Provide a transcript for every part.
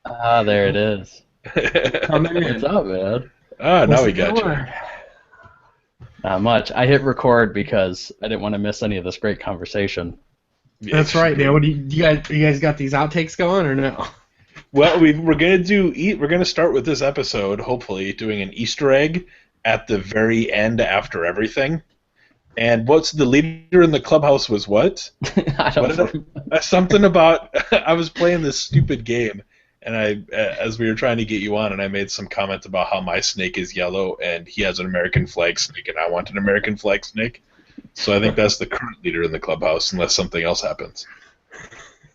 Ah, there it is. Coming What's in. up, man? What's Now we the got you. going? Not much. I hit record because I didn't want to miss any of this great conversation. That's right, man. What do you guys got these outtakes going or no? Well, we're gonna we're gonna start with this episode, hopefully, doing an Easter egg at the very end after everything. And what's the leader in the clubhouse was what? I What don't did remember. something about I was playing this stupid game, and as we were trying to get you on, and I made some comment about how my snake is yellow and he has an American flag snake, and I want an American flag snake. So I think that's the current leader in the clubhouse, unless something else happens.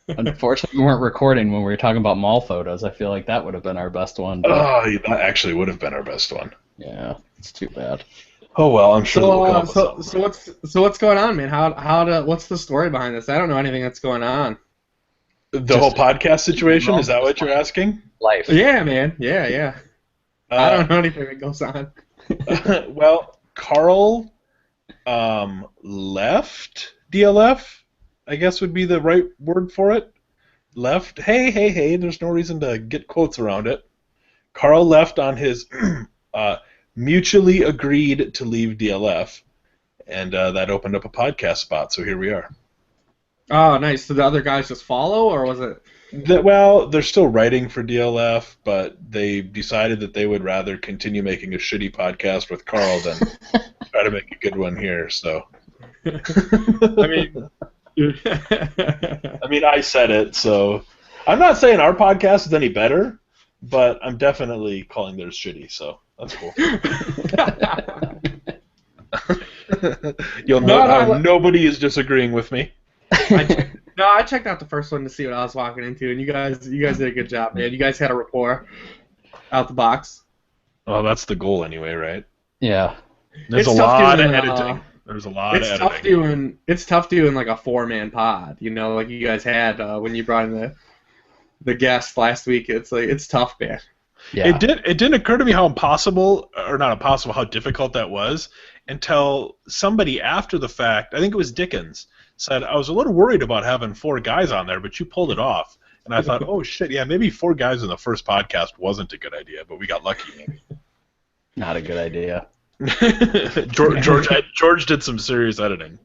Unfortunately, we weren't recording when we were talking about mall photos. I feel like that would have been our best one, but Oh, that actually would have been our best one. yeah, it's too bad. Oh well, I'm sure that So, we'll come uh, up with so, something. what's going on, man? What's the story behind this? I don't know anything that's going on. The whole Just podcast situation, is that just what you're asking? life. Yeah, man. Yeah. I Uh, don't know anything that goes on. well, Carl left DLF, I guess would be the right word for it. Left. Hey, there's no reason to get quotes around it. Carl left on his uh, mutually agreed to leave DLF, and that opened up a podcast spot, so here we are. Oh, nice. So the other guys just follow, or was it? Well, they're still writing for DLF, but they decided that they would rather continue making a shitty podcast with Carl than try to make a good one here. So, I mean, I mean, I said it, so I'm not saying our podcast is any better, but I'm definitely calling theirs shitty. So that's cool. You'll note how nobody is disagreeing with me. I checked out the first one to see what I was walking into, and you guys did a good job, man. You guys had a rapport out the box. Well, that's the goal anyway, right? Yeah. There's It's a tough lot of doing, editing. There's a lot of It's editing. tough doing like a 4-man pod, like you guys had when you brought in the guest last week. It's like it's tough, man. Yeah. It didn't occur to me how impossible, or not impossible, how difficult that was until somebody after the fact, I think it was Dickens, said, I was a little worried about having 4 guys on there, but you pulled it off. And I thought, oh shit, yeah, maybe 4 guys in the first podcast wasn't a good idea, but we got lucky maybe. Not a good idea. George did some serious editing.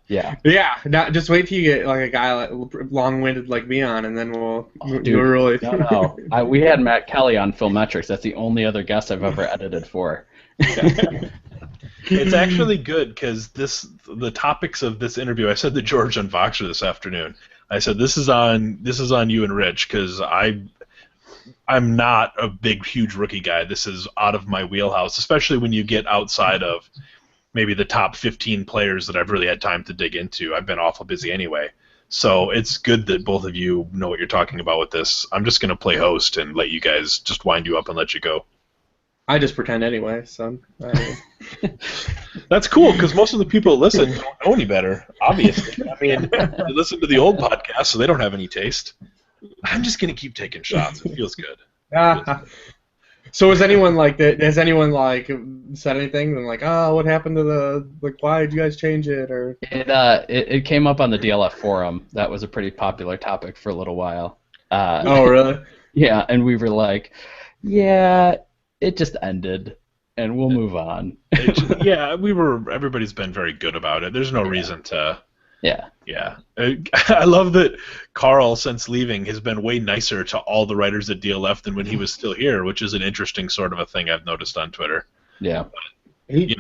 Yeah. Yeah, just wait till you get like a guy like long-winded like me on, and then we'll do a really. No. We had Matt Kelly on Filmetrics. That's the only other guest I've ever edited for. It's actually good because the topics of this interview, I said to George on Voxer this afternoon, I said this is on you and Rich because I'm not a big huge rookie guy. This is out of my wheelhouse, especially when you get outside of maybe the top 15 players that I've really had time to dig into. I've been awful busy anyway. So it's good that both of you know what you're talking about with this. I'm just going to play host and let you guys just wind you up and let you go. I just pretend anyway, so. That's cool because most of the people that listen don't know any better, obviously. I mean, they listen to the old podcast, so they don't have any taste. I'm just going to keep taking shots. It feels good. So has anyone like that? Has anyone like said anything? And like, oh, what happened to why did you guys change it? Or It came up on the DLF forum. That was a pretty popular topic for a little while. Oh, really? Yeah, and we were like, yeah, it just ended, and we'll move on. Yeah, everybody's been very good about it. There's no reason to. Yeah. Yeah. I love that Carl, since leaving, has been way nicer to all the writers at DLF than when he was still here, which is an interesting sort of a thing I've noticed on Twitter. Yeah.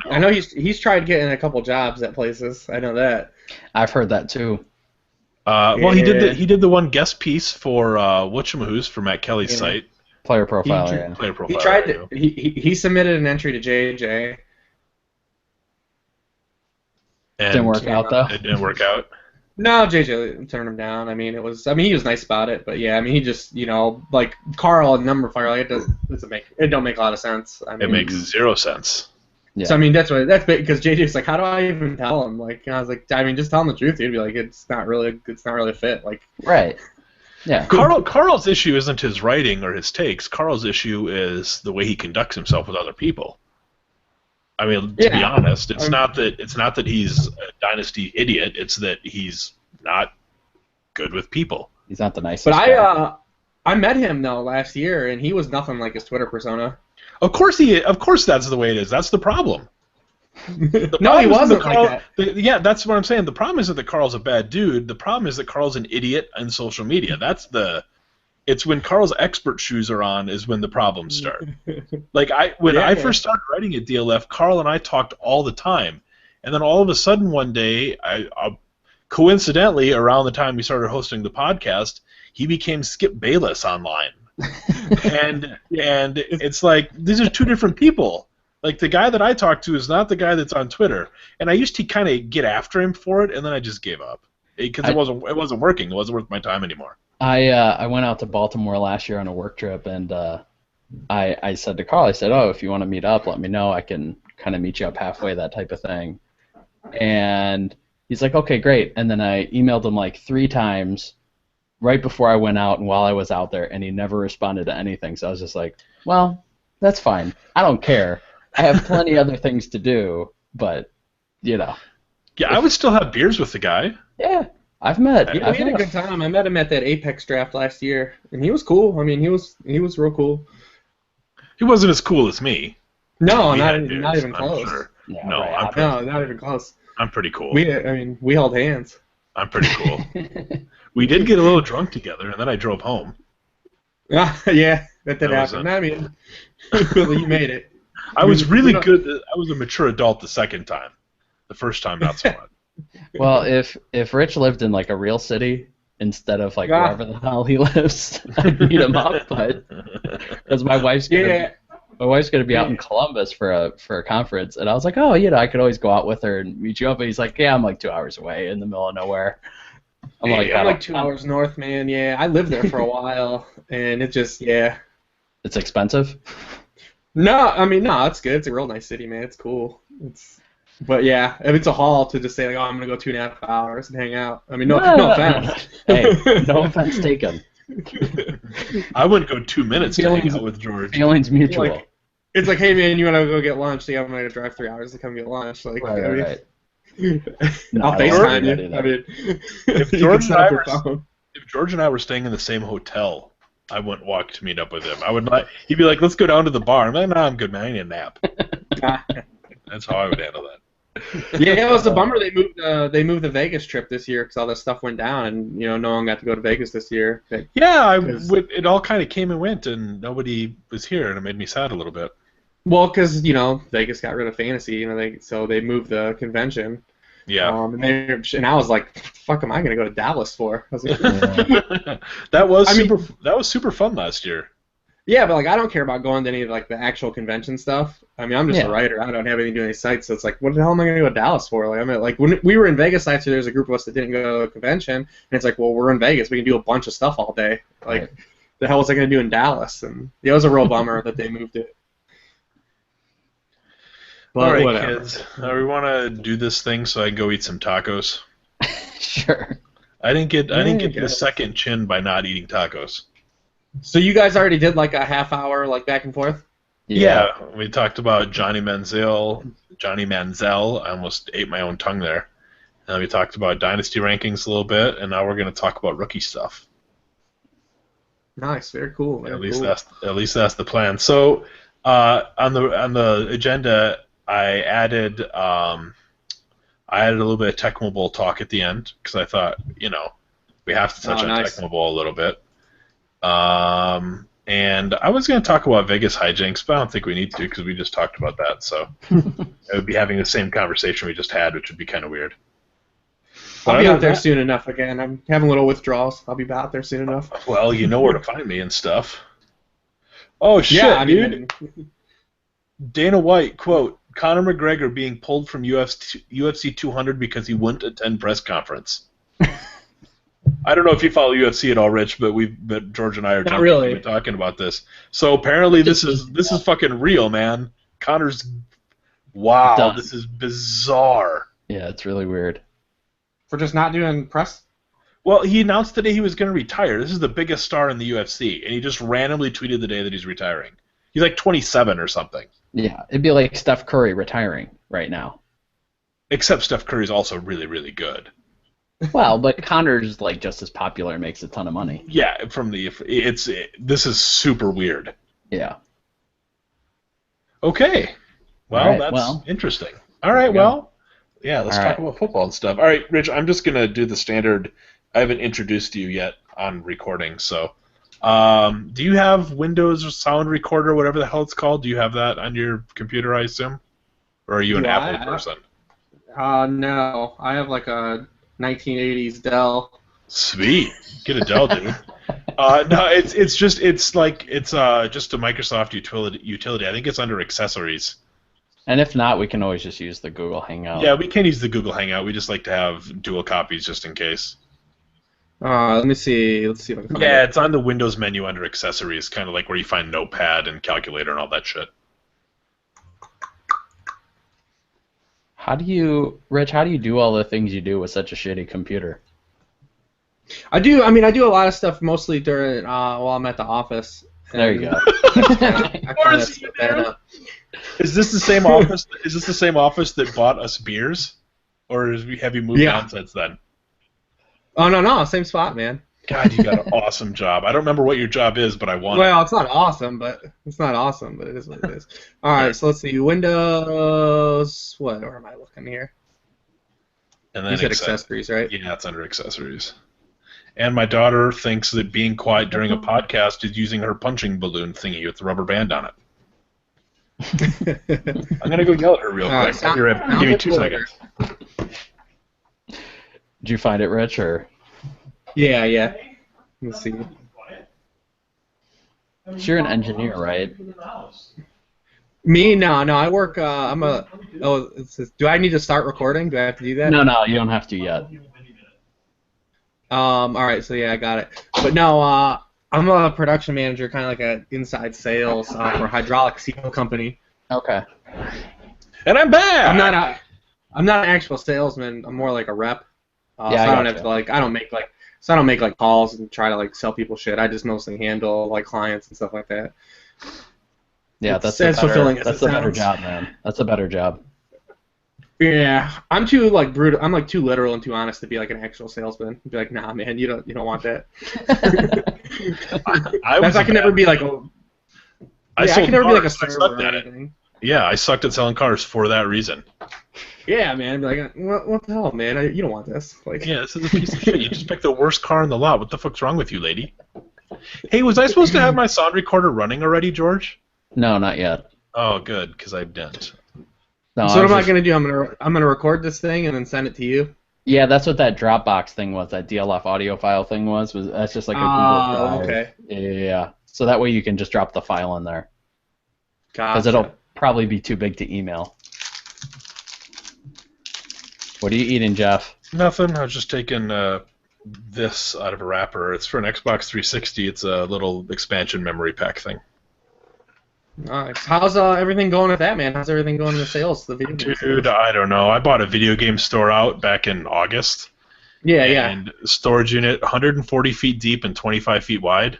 I know he's tried getting a couple jobs at places. I know that. I've heard that too. Well, he did the one guest piece for whatchamahoo's for Matt Kelly's site. Player profile. Player profile. He tried to. He submitted an entry to JJ. And Didn't work out though. It didn't work out. No, JJ turned him down. I mean, he was nice about it, but yeah, I mean, he just, like Carl and number fire, like it don't make a lot of sense. I mean, It makes 0 sense. Yeah. So I mean, that's because JJ's like, how do I even tell him? Like, I was like, I mean, just tell him the truth. He'd be like, it's not really a fit. Like, right. Yeah. Carl's issue isn't his writing or his takes. Carl's issue is the way he conducts himself with other people. I mean, to be honest, it's not that he's a dynasty idiot. It's that he's not good with people. He's not the nicest. But guy. I met him though last year, and he was nothing like his Twitter persona. Of course that's the way it is. That's the problem. The No, he problem isn't wasn't that Carl, like that. yeah, that's what I'm saying. The problem isn't that Carl's a bad dude. The problem is that Carl's an idiot on social media. It's when Carl's expert shoes are on is when the problems start. Like when I first started writing at DLF, Carl and I talked all the time, and then all of a sudden one day, coincidentally around the time we started hosting the podcast, he became Skip Bayless online, and it's like these are two different people. Like the guy that I talk to is not the guy that's on Twitter, and I used to kind of get after him for it, and then I just gave up because it wasn't working. It wasn't worth my time anymore. I went out to Baltimore last year on a work trip, and I said to Carl, I said, oh, if you want to meet up, let me know. I can kind of meet you up halfway, that type of thing. And he's like, okay, great. And then I emailed him like 3 times right before I went out and while I was out there, and he never responded to anything. So I was just like, well, that's fine. I don't care. I have plenty other things to do, but, you know. Yeah, I would still have beers with the guy. Yeah, I've met. Yeah, we had a good time. I met him at that Apex draft last year, and he was cool. I mean, he was real cool. He wasn't as cool as me. No, not even close. Sure. Yeah, no, right. Not even close. I'm pretty cool. We held hands. I'm pretty cool. We did get a little drunk together, and then I drove home. Yeah, that did happen. I mean, you made it. I was really good. I was a mature adult the second time. The first time, not so much. Well, if Rich lived in like a real city instead of like wherever the hell he lives, I'd meet him up. But because my wife's gonna be out in Columbus for a conference, and I was like, oh, I could always go out with her and meet you up. And he's like, yeah, I'm like 2 hours away in the middle of nowhere. I'm like 2 hours north, man. Yeah, I lived there for a while, and it just It's expensive. No, I mean, no, it's good. It's a real nice city, man. It's cool. But yeah, if it's a haul to just say like, oh, I'm gonna go 2.5 hours and hang out. I mean, no offense. Hey, no offense taken. I wouldn't go 2 minutes to hang out with George. Feelings mutual. It's like, hey man, you wanna go get lunch? Yeah, I'm gonna drive 3 hours to come get lunch. Like, right. I'll FaceTime you. I mean, if George and I were staying in the same hotel, I wouldn't walk to meet up with him. He'd be like, let's go down to the bar. I'm like, no, I'm good, man. I need a nap. That's how I would handle that. Yeah, it was a bummer they moved the Vegas trip this year because all this stuff went down, and no one got to go to Vegas this year. It all kind of came and went, and nobody was here, and it made me sad a little bit. Well, because Vegas got rid of Fantasy, so they moved the convention. Yeah. And I was like, "Fuck, am I gonna go to Dallas for?" I was like, that was super fun last year. Yeah, but like I don't care about going to any of like the actual convention stuff. I mean, I'm just a writer. I don't have anything to do any sites, so it's like, what the hell am I gonna go to Dallas for? Like, I mean, like when we were in Vegas last year, there was a group of us that didn't go to a convention, and it's like, well, we're in Vegas, we can do a bunch of stuff all day. Like, the hell was I gonna do in Dallas? And it was a real bummer that they moved it. But all right, whatever. kids. We want to do this thing so I can go eat some tacos. Sure. I didn't get the second chin by not eating tacos. So you guys already did like a half hour like back and forth? Yeah, we talked about Johnny Manziel. I almost ate my own tongue there. And we talked about dynasty rankings a little bit, and now we're going to talk about rookie stuff. Nice, very cool. At least that's the plan. So on the agenda, I added a little bit of Tecmo Bowl talk at the end because I thought we have to touch on Tecmo Bowl a little bit. And I was going to talk about Vegas hijinks, but I don't think we need to because we just talked about that. So I would be having the same conversation we just had, which would be kind of weird. I'll be out there soon enough again. I'm having little withdrawals. I'll be out there soon enough. Well, you know where to find me and stuff. Oh, shit, dude. Dana White, quote, Conor McGregor being pulled from UFC 200 because he wouldn't attend press conference. I don't know if you follow UFC at all, Rich, but George and I are talking about this. So apparently this is fucking real, man. Conor's this is bizarre. Yeah, it's really weird. For just not doing press? Well, he announced today he was going to retire. This is the biggest star in the UFC, and he just randomly tweeted the day that he's retiring. He's like 27 or something. Yeah, it'd be like Steph Curry retiring right now. Except Steph Curry's also really, really good. Well, but Connor's like just as popular and makes a ton of money. Yeah, this is super weird. Yeah. Okay. Well, All right, that's interesting. All right, well, yeah, let's All talk right. about football and stuff. All right, Rich, I'm just going to do the standard. I haven't introduced you yet on recording, so do you have Windows or Sound Recorder, whatever the hell it's called? Do you have that on your computer, I assume? Or are you an Apple person? No. I have like a 1980s Dell. Sweet. Get a Dell, dude. No, it's just a Microsoft utility. I think it's under accessories. And if not, we can always just use the Google Hangout. Yeah, we can use the Google Hangout. We just like to have dual copies just in case. Let me see. Let's see if I can find Yeah, it. it's on the Windows menu under accessories, kind of like where you find Notepad and calculator and all that shit. Rich, how do you do all the things you do with such a shitty computer? I do a lot of stuff mostly during while I'm at the office. There you go. I kinda set that up. Is this the same office? Is this the same office that bought us beers, or have you moved on since then? Oh no, same spot, man. God, you got an awesome job. I don't remember what your job is, but I want it. Well, it's not awesome, but it is what it is. All right, so let's see. Windows. Where am I looking here? And then you said accessories, right? Yeah, it's under accessories. And my daughter thinks that being quiet during a podcast is using her punching balloon thingy with the rubber band on it. I'm gonna go yell at her real quick. Give me 2 seconds. Did you find it, Rich, or? Yeah. Let's see. So you're an engineer, right? Me? No. I work. It says, do I need to start recording? Do I have to do that? No, you don't have to yet. All right. So yeah, I got it. But no, I'm a production manager, kind of like an inside sales for a hydraulic seal company. Okay. And I'm back. I'm not an actual salesman. I'm more like a rep. Yeah, so I don't have to I don't make calls and try to sell people shit. I just mostly handle clients and stuff like that. Yeah, that's a better job, man. That's a better job. Yeah, I'm too brutal. I'm too literal and too honest to be an actual salesman. Be like, nah, man, you don't want that. I can never be a server or anything. Yeah, I sucked at selling cars for that reason. Yeah, man. Be like, what the hell, man? You don't want this. Yeah, this is a piece of shit. You just picked the worst car in the lot. What the fuck's wrong with you, lady? Hey, was I supposed to have my sound recorder running already, George? No, not yet. Oh, good, because I didn't. No, so what am I gonna do? I'm gonna record this thing and then send it to you. Yeah, that's what that Dropbox thing was. That DLF audio file thing was that's just like a Google Drive. Okay. Yeah. So that way you can just drop the file in there. Gotcha. Because it'll probably be too big to email. What are you eating, Jeff? Nothing. I was just taking this out of a wrapper. It's for an Xbox 360. It's a little expansion memory pack thing. Nice. How's everything going with that, man? How's everything going in the sales? The video game Dude, I don't know. I bought a video game store out back in August. Yeah. And storage unit 140 feet deep and 25 feet wide.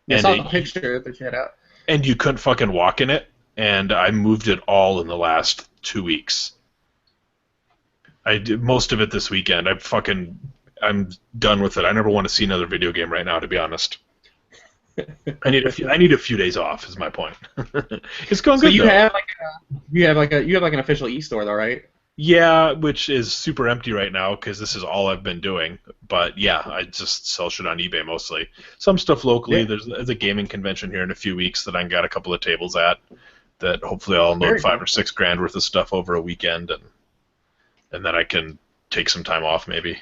I saw the picture that you had out. And you couldn't fucking walk in it. And I moved it all in the last 2 weeks. I did most of it this weekend. I'm done with it. I never want to see another video game right now, to be honest. I need a few days off. Is my point. It's going good. So you though. have an official e-store though, right? Yeah, which is super empty right now because this is all I've been doing. But yeah, I just sell shit on eBay mostly. Some stuff locally. Yeah. There's a gaming convention here in a few weeks that I got a couple of tables at. That hopefully I'll unload $5 or $6 grand worth of stuff over a weekend, and then I can take some time off maybe.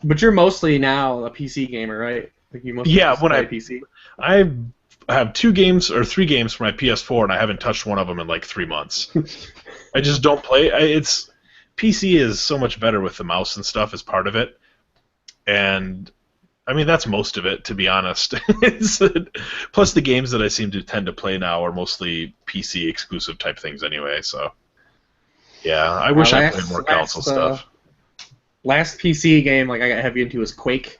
But you're mostly now a PC gamer, right? You mostly play PC. I have 2 games or 3 games for my PS4, and I haven't touched one of them in 3 months. I just don't play. PC is so much better with the mouse and stuff as part of it, and I mean that's most of it, to be honest. Plus the games that I seem to tend to play now are mostly PC exclusive type things anyway. So yeah, I wish I played more console stuff. Last PC game I got heavy into was Quake.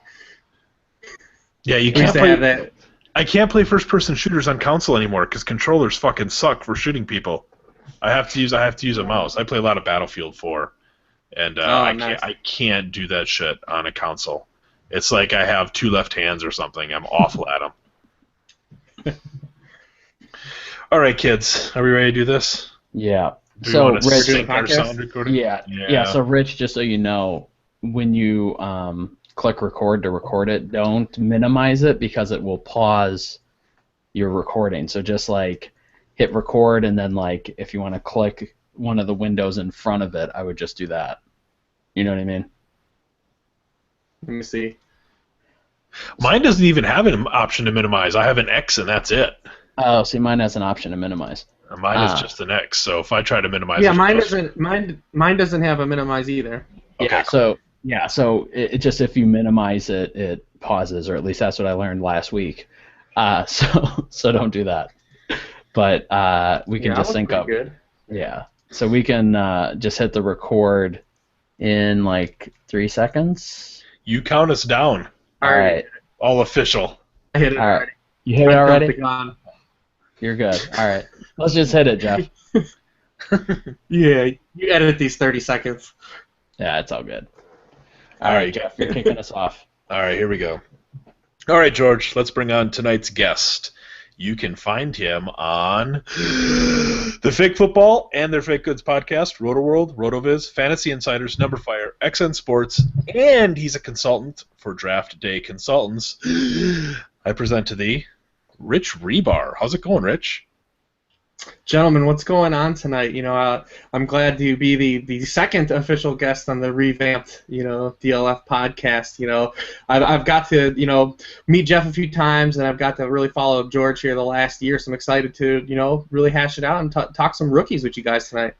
Yeah, you can't play that. I can't play first-person shooters on console anymore because controllers fucking suck for shooting people. I have to use a mouse. I play a lot of Battlefield 4, and nice. I can't do that shit on a console. It's like I have two left hands or something. I'm awful at them. All right, kids, are we ready to do this? Yeah. Do So we want to Rich, sync our sound recording? yeah. So Rich, just so you know, when you click record to record it, don't minimize it because it will pause your recording. So just like hit record, and then like if you want to click one of the windows in front of it, I would just do that. You know what I mean? Let me see. Mine doesn't even have an option to minimize. I have an X and that's it. Oh, see, mine has an option to minimize. Mine is just an X. So if I try to minimize, Yeah, mine doesn't. Mine doesn't have a minimize either. Okay, yeah. Cool. So it just, if you minimize it, it pauses, or at least that's what I learned last week. So don't do that. But we can just sync up. Good. Yeah. So we can just hit the record in like 3 seconds. You count us down. All right. All official. I hit it All right. already. You hit it already? Gun. You're good. All right. Let's just hit it, Jeff. Yeah, you edit these 30 seconds. Yeah, it's all good. All right, Jeff, you're kicking us off. All right, here we go. All right, George, let's bring on tonight's guest. You can find him on the Fake Football and their Fake Goods podcast, RotoWorld, RotoViz, Fantasy Insiders, Numberfire, XN Sports, and he's a consultant for Draft Day Consultants. I present to thee Rich Hribar. How's it going, Rich? Gentlemen, what's going on tonight? I'm glad to be the second official guest on the revamped, DLF podcast. I've got to, meet Jeff a few times, and I've got to really follow George here the last year, so I'm excited to, really hash it out and talk some rookies with you guys tonight.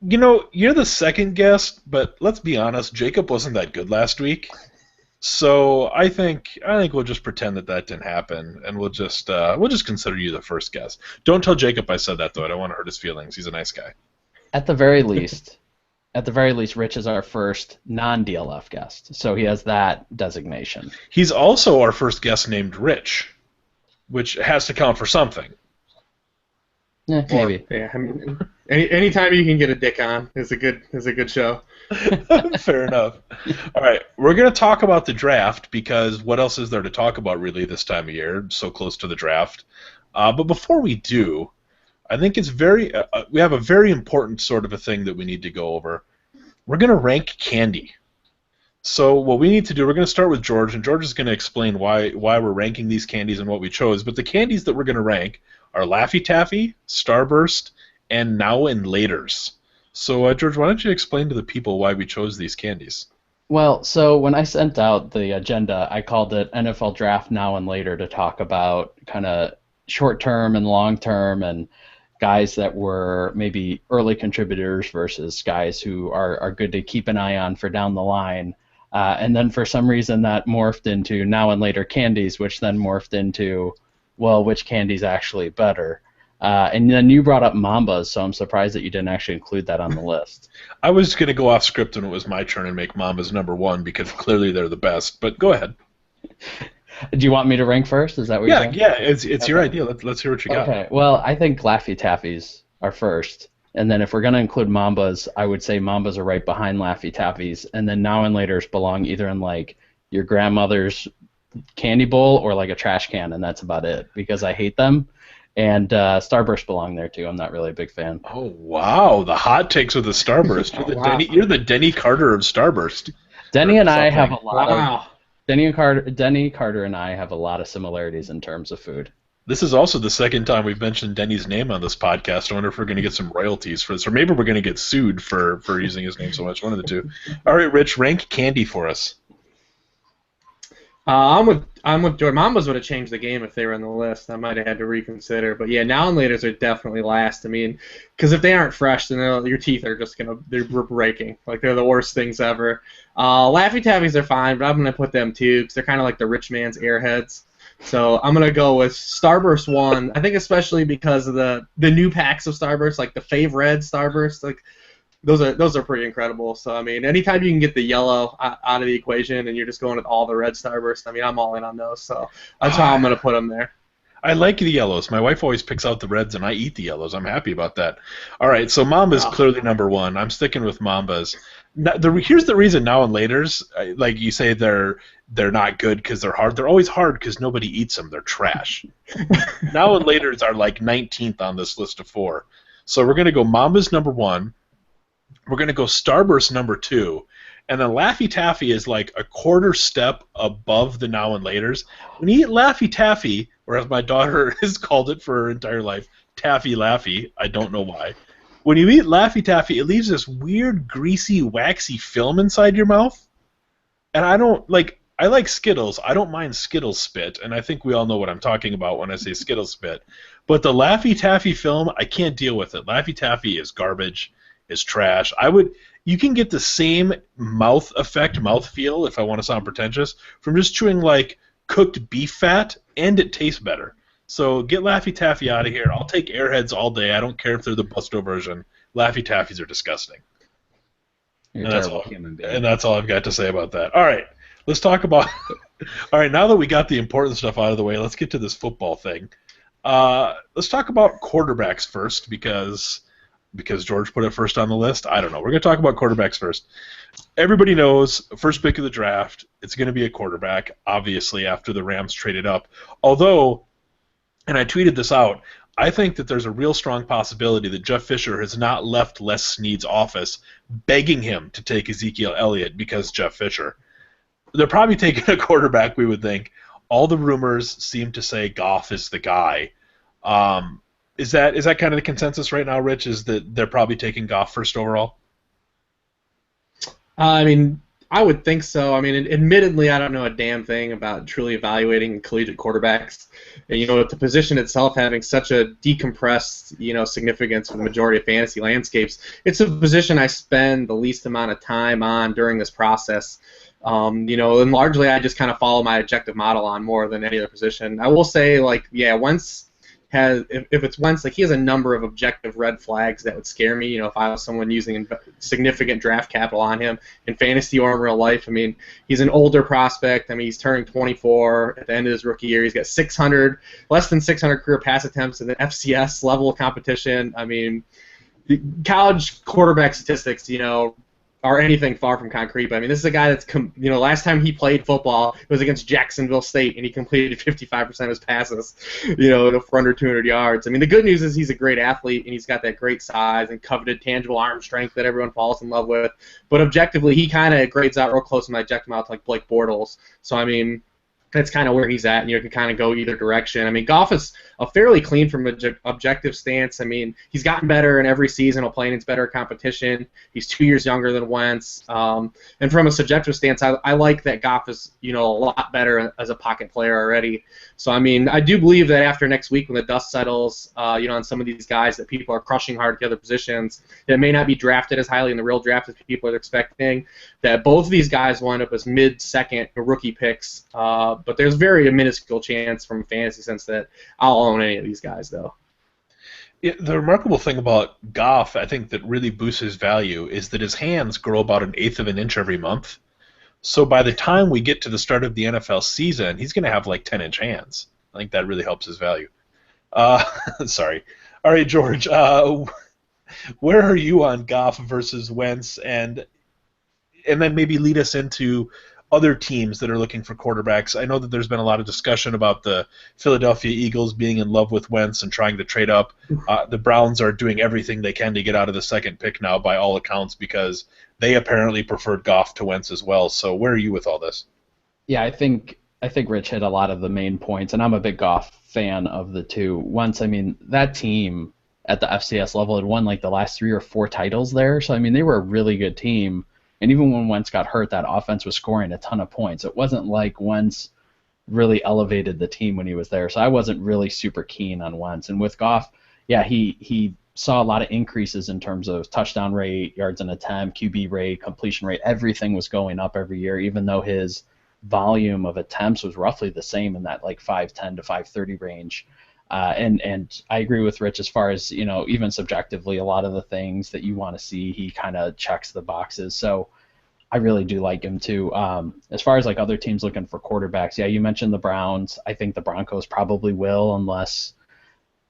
You're the second guest, but let's be honest, Jacob wasn't that good last week. So I think we'll just pretend that didn't happen, and we'll just consider you the first guest. Don't tell Jacob I said that, though. I don't want to hurt his feelings. He's a nice guy. At the very least, Rich is our first non-DLF guest, so he has that designation. He's also our first guest named Rich, which has to count for something. Yeah, maybe. Yeah, I mean, anytime you can get a dick on is a good show. Fair enough. All right, we're going to talk about the draft because what else is there to talk about really this time of year, so close to the draft? But before we do, I think it's we have a very important sort of a thing that we need to go over. We're going to rank candy. So what we need to do, we're going to start with George, and George is going to explain why we're ranking these candies and what we chose. But the candies that we're going to rank are Laffy Taffy, Starburst, and Now and Laters. So, George, why don't you explain to the people why we chose these candies? Well, so when I sent out the agenda, I called it NFL Draft Now and Later to talk about kind of short-term and long-term and guys that were maybe early contributors versus guys who are good to keep an eye on for down the line. And then for some reason that morphed into Now and Later candies, which then morphed into, well, which candy's actually better? And then you brought up Mambas, so I'm surprised that you didn't actually include that on the list. I was going to go off script when it was my turn and make Mambas number one because clearly they're the best, but go ahead. Do you want me to rank first? Is that what you're saying? Yeah, it's okay. Your idea. Let's hear what you got. Okay, well, I think Laffy Taffies are first, and then if we're going to include Mambas, I would say Mambas are right behind Laffy Taffies, and then Now and Laters belong either in like your grandmother's candy bowl or like a trash can, and that's about it because I hate them. And Starburst belong there too. I'm not really a big fan. Oh wow, the hot takes with the Starburst. You're the Denny Carter of Starburst. Denny and I have a lot of Denny Carter and I have a lot of similarities in terms of food. This is also the second time we've mentioned Denny's name on this podcast. I wonder if we're going to get some royalties for this, or maybe we're going to get sued for using his name so much. One of the two. All right, Rich, rank candy for us. I'm with Jordan. Mambas would have changed the game if they were on the list. I might have had to reconsider. But yeah, Now and Laters are definitely last. I mean, because if they aren't fresh, then your teeth are just they're breaking. Like they're the worst things ever. Laffy Taffies are fine, but I'm gonna put them too because they're kind of like the rich man's Airheads. So I'm gonna go with Starburst 1. I think especially because of the new packs of Starburst, like the Fave Red Starburst, like. Those are pretty incredible. So, I mean, anytime you can get the yellow out of the equation and you're just going with all the red Starburst, I mean, I'm all in on those. So that's how I'm going to put them there. I like the yellows. My wife always picks out the reds, and I eat the yellows. I'm happy about that. All right, so Mamba's clearly number one. I'm sticking with Mambas. Here's the reason now and later's, like you say, they're not good because they're hard. They're always hard because nobody eats them. They're trash. Now and later's are like 19th on this list of 4. So we're going to go Mambas number 1. We're going to go Starburst number 2. And then Laffy Taffy is like a quarter step above the now and later's. When you eat Laffy Taffy, or as my daughter has called it for her entire life, Taffy Laffy, I don't know why. When you eat Laffy Taffy, it leaves this weird, greasy, waxy film inside your mouth. And I like Skittles. I don't mind Skittles spit, and I think we all know what I'm talking about when I say Skittles spit. But the Laffy Taffy film, I can't deal with it. Laffy Taffy is garbage, is trash. You can get the same mouth effect, mouth feel, if I want to sound pretentious, from just chewing like cooked beef fat, and it tastes better. So get Laffy Taffy out of here. I'll take Airheads all day. I don't care if they're the Busto version. Laffy Taffies are disgusting. You're And a that's terrible all. human being. And that's all I've got to say about that. All right, let's talk about. All right, now that we got the important stuff out of the way, let's get to this football thing. Let's talk about quarterbacks first because George put it first on the list. I don't know. We're going to talk about quarterbacks first. Everybody knows first pick of the draft, it's going to be a quarterback, obviously, after the Rams traded up. Although, and I tweeted this out, I think that there's a real strong possibility that Jeff Fisher has not left Les Snead's office begging him to take Ezekiel Elliott because Jeff Fisher. They're probably taking a quarterback, we would think. All the rumors seem to say Goff is the guy. Is that kind of the consensus right now, Rich, is that they're probably taking Goff first overall? I mean, I would think so. I mean, admittedly, I don't know a damn thing about truly evaluating collegiate quarterbacks. And, with the position itself having such a decompressed, significance for the majority of fantasy landscapes, it's a position I spend the least amount of time on during this process. And largely I just kind of follow my objective model on more than any other position. I will say, Wentz if it's Wentz, he has a number of objective red flags that would scare me. If I was someone using significant draft capital on him in fantasy or in real life. I mean, he's an older prospect. I mean, he's turning 24 at the end of his rookie year. He's got less than 600 career pass attempts in the FCS level of competition. I mean, the college quarterback statistics, are anything far from concrete. But I mean, this is a guy that's, last time he played football, it was against Jacksonville State, and he completed 55% of his passes, for under 200 yards. I mean, the good news is he's a great athlete, and he's got that great size and coveted tangible arm strength that everyone falls in love with. But objectively, he kind of grades out real close to my objective model to Blake Bortles. So, I mean, that's kind of where he's at, and you can kind of go either direction. I mean, Goff is a fairly clean from an objective stance. I mean, he's gotten better in every season. He'll play in better competition. He's 2 years younger than Wentz. And from a subjective stance, I like that Goff is, a lot better as a pocket player already. So, I mean, I do believe that after next week when the dust settles, on some of these guys that people are crushing hard at the other positions that may not be drafted as highly in the real draft as people are expecting, that both of these guys wind up as mid-second rookie picks. But there's very a minuscule chance from a fantasy sense that I'll own any of these guys, though. Yeah, the remarkable thing about Goff, I think, that really boosts his value is that his hands grow about 1/8 of an inch every month. So by the time we get to the start of the NFL season, he's going to have 10-inch hands. I think that really helps his value. Sorry. All right, George, where are you on Goff versus Wentz? And then maybe lead us into other teams that are looking for quarterbacks. I know that there's been a lot of discussion about the Philadelphia Eagles being in love with Wentz and trying to trade up. The Browns are doing everything they can to get out of the second pick now, by all accounts, because they apparently preferred Goff to Wentz as well. So where are you with all this? Yeah, I think Rich hit a lot of the main points, and I'm a big Goff fan of the two. Wentz, I mean, that team at the FCS level had won the last 3 or 4 titles there. So, I mean, they were a really good team. And even when Wentz got hurt, that offense was scoring a ton of points. It wasn't like Wentz really elevated the team when he was there. So I wasn't really super keen on Wentz. And with Goff, yeah, he saw a lot of increases in terms of touchdown rate, yards an attempt, QB rate, completion rate. Everything was going up every year, even though his volume of attempts was roughly the same in that 510 to 530 range. And I agree with Rich as far as, even subjectively, a lot of the things that you want to see, he kind of checks the boxes. So I really do like him too. As far as like other teams looking for quarterbacks, yeah, you mentioned the Browns. I think the Broncos probably will, unless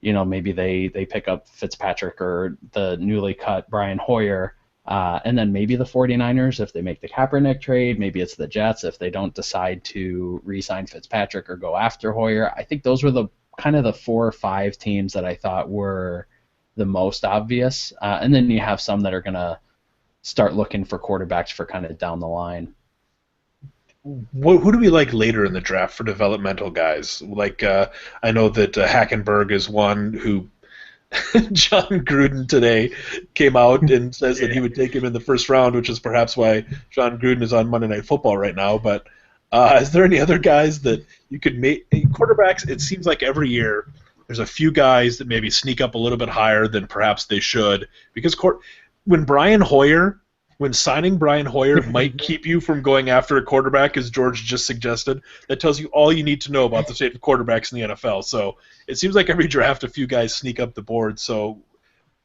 maybe they pick up Fitzpatrick or the newly cut Brian Hoyer. And then maybe the 49ers if they make the Kaepernick trade. Maybe it's the Jets if they don't decide to re-sign Fitzpatrick or go after Hoyer. I think those were the kind of the 4 or 5 teams that I thought were the most obvious. And then you have some that are going to start looking for quarterbacks for kind of down the line. Who do we like later in the draft for developmental guys? Like, I know that Hackenberg is one who John Gruden today came out and says that he would take him in the first round, which is perhaps why John Gruden is on Monday Night Football right now. But is there any other guys that you could make? Quarterbacks, it seems like every year there's a few guys that maybe sneak up a little bit higher than perhaps they should. Because when signing Brian Hoyer might keep you from going after a quarterback, as George just suggested, that tells you all you need to know about the state of quarterbacks in the NFL. So it seems like every draft a few guys sneak up the board. So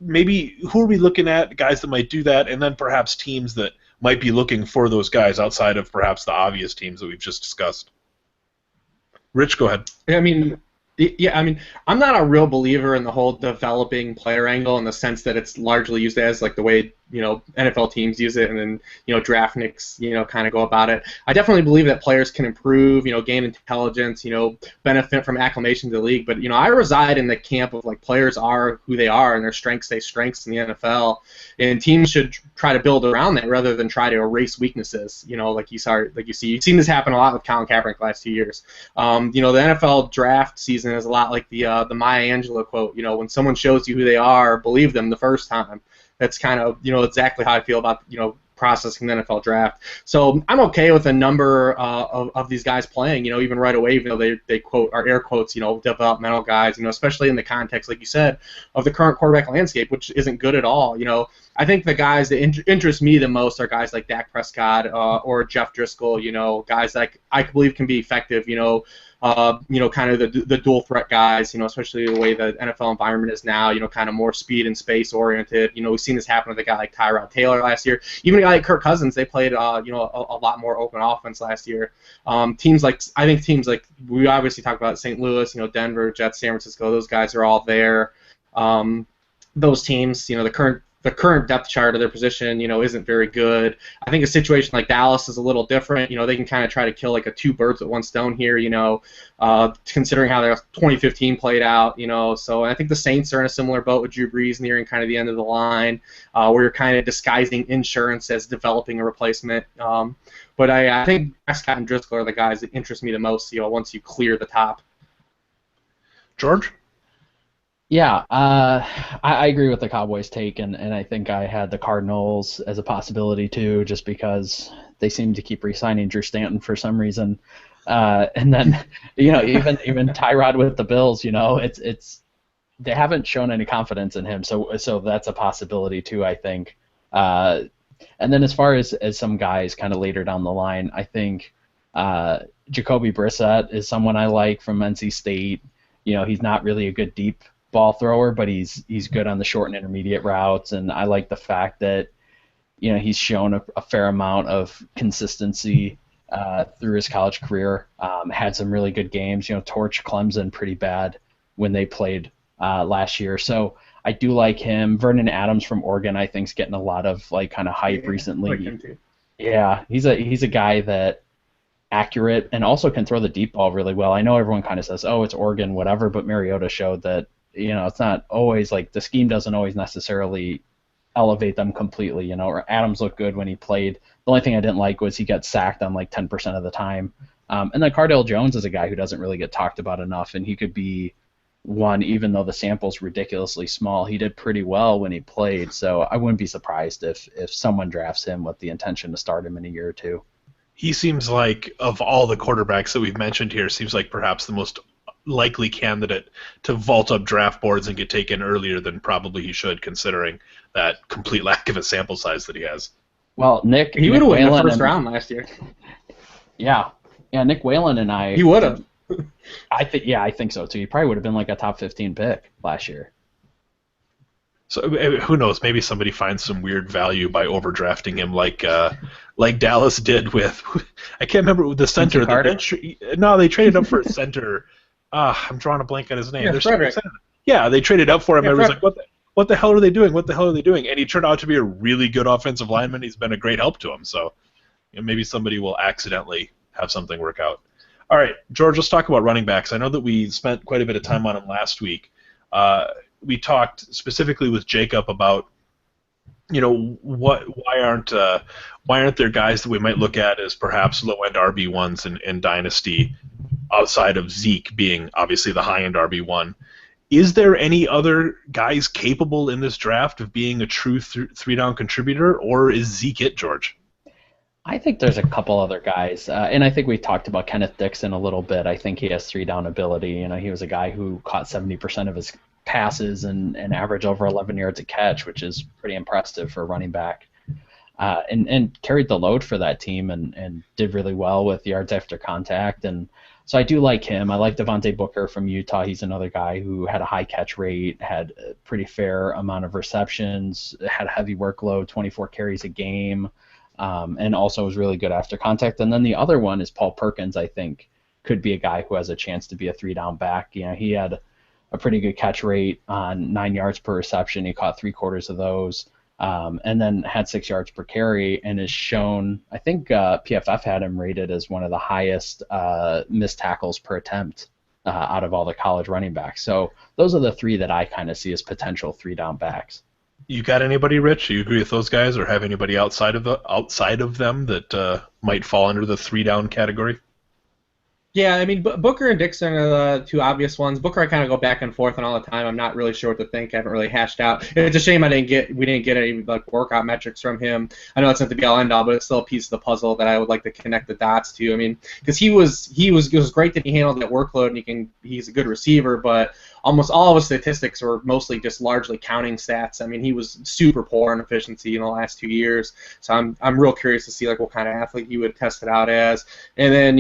maybe who are we looking at, guys that might do that, and then perhaps teams that might be looking for those guys outside of perhaps the obvious teams that we've just discussed? Rich, go ahead. I'm not a real believer in the whole developing player angle in the sense that it's largely used as like the way NFL teams use it, and then draftniks kind of go about it. I definitely believe that players can improve, gain intelligence, benefit from acclimation to the league. But I reside in the camp of like players are who they are, and their strengths stay strengths in the NFL, and teams should try to build around that rather than try to erase weaknesses. You've seen this happen a lot with Colin Kaepernick the last 2 years. The NFL draft season is a lot like the Maya Angelou quote. When someone shows you who they are, believe them the first time. That's kind of exactly how I feel about processing the NFL draft. So I'm okay with a number of these guys playing. Even right away, even though they quote are air quotes, developmental guys. Especially in the context, like you said, of the current quarterback landscape, which isn't good at all. I think the guys that interest me the most are guys like Dak Prescott or Jeff Driscoll. Guys that I believe can be effective. Kind of the dual threat guys, especially the way the NFL environment is now, kind of more speed and space oriented. We've seen this happen with a guy like Tyrod Taylor last year. Even a guy like Kirk Cousins, they played, a lot more open offense last year. Teams like we obviously talked about St. Louis, Denver, Jets, San Francisco, those guys are all there. Those teams, the current depth chart of their position, isn't very good. I think a situation like Dallas is a little different. They can kind of try to kill like a 2 birds with 1 stone here, considering how their 2015 played out, So I think the Saints are in a similar boat with Drew Brees nearing kind of the end of the line, where you're kind of disguising insurance as developing a replacement. But I think Prescott and Driscoll are the guys that interest me the most, once you clear the top. George? Yeah, I agree with the Cowboys take, and I think I had the Cardinals as a possibility too, just because they seem to keep re-signing Drew Stanton for some reason, and then even Tyrod with the Bills, it's they haven't shown any confidence in him, so that's a possibility too, I think. And then as far as some guys kind of later down the line, I think Jacoby Brissett is someone I like from NC State. He's not really a good deep ball thrower, but he's good on the short and intermediate routes, and I like the fact that he's shown a fair amount of consistency through his college career. Had some really good games, torched Clemson pretty bad when they played last year, so I do like him. Vernon Adams from Oregon, I think, is getting a lot of like kind of hype recently. Like yeah, he's a guy that accurate and also can throw the deep ball really well. I know everyone kind of says, oh, it's Oregon, whatever, but Mariota showed that it's not always like the scheme doesn't always necessarily elevate them completely. Or Adams looked good when he played. The only thing I didn't like was he got sacked on like 10% of the time. And then Cardale Jones is a guy who doesn't really get talked about enough, and he could be one, even though the sample's ridiculously small. He did pretty well when he played, so I wouldn't be surprised if someone drafts him with the intention to start him in a year or two. He seems like, of all the quarterbacks that we've mentioned here, seems like perhaps the most likely candidate to vault up draft boards and get taken earlier than probably he should, considering that complete lack of a sample size that he has. Well, he would have won the first round last year. Yeah, Nick Whalen and I. He would have. I think so too. He probably would have been like a top 15 pick last year. So who knows? Maybe somebody finds some weird value by overdrafting him, like Dallas did with I can't remember the center. No, they traded up for a center. I'm drawing a blank on his name. Yeah, Frederick. Yeah, they traded up for him. Yeah, Everyone's like, what the hell are they doing? What the hell are they doing? And he turned out to be a really good offensive lineman. He's been a great help to him. So maybe somebody will accidentally have something work out. All right, George, let's talk about running backs. I know that we spent quite a bit of time on them last week. We talked specifically with Jacob about, why aren't there guys that we might look at as perhaps low-end RB1s in Dynasty, outside of Zeke being obviously the high-end RB1. Is there any other guys capable in this draft of being a true three-down contributor, or is Zeke it, George? I think there's a couple other guys, and I think we talked about Kenneth Dixon a little bit. I think he has three-down ability. He was a guy who caught 70% of his passes and averaged over 11 yards a catch, which is pretty impressive for a running back, and carried the load for that team and did really well with yards after contact. And so I do like him. I like Devontae Booker from Utah. He's another guy who had a high catch rate, had a pretty fair amount of receptions, had a heavy workload, 24 carries a game, and also was really good after contact. And then the other one is Paul Perkins, I think, could be a guy who has a chance to be a three-down back. He had a pretty good catch rate on 9 yards per reception. He caught 3/4 of those, and then had 6 yards per carry, and is shown, I think PFF had him rated as one of the highest missed tackles per attempt out of all the college running backs. So those are the three that I kind of see as potential three-down backs. You got anybody, Rich? Do you agree with those guys, or have anybody outside of them that might fall under the three-down category? Yeah, Booker and Dixon are the two obvious ones. Booker, I kind of go back and forth on all the time. I'm not really sure what to think. I haven't really hashed out. It's a shame we didn't get any workout metrics from him. I know it's not the be all end all, but it's still a piece of the puzzle that I would like to connect the dots to. Because it was great that he handled that workload, and he's a good receiver, but almost all of his statistics were mostly just largely counting stats. He was super poor in efficiency in the last 2 years. So I'm real curious to see what kind of athlete he would test it out as. And then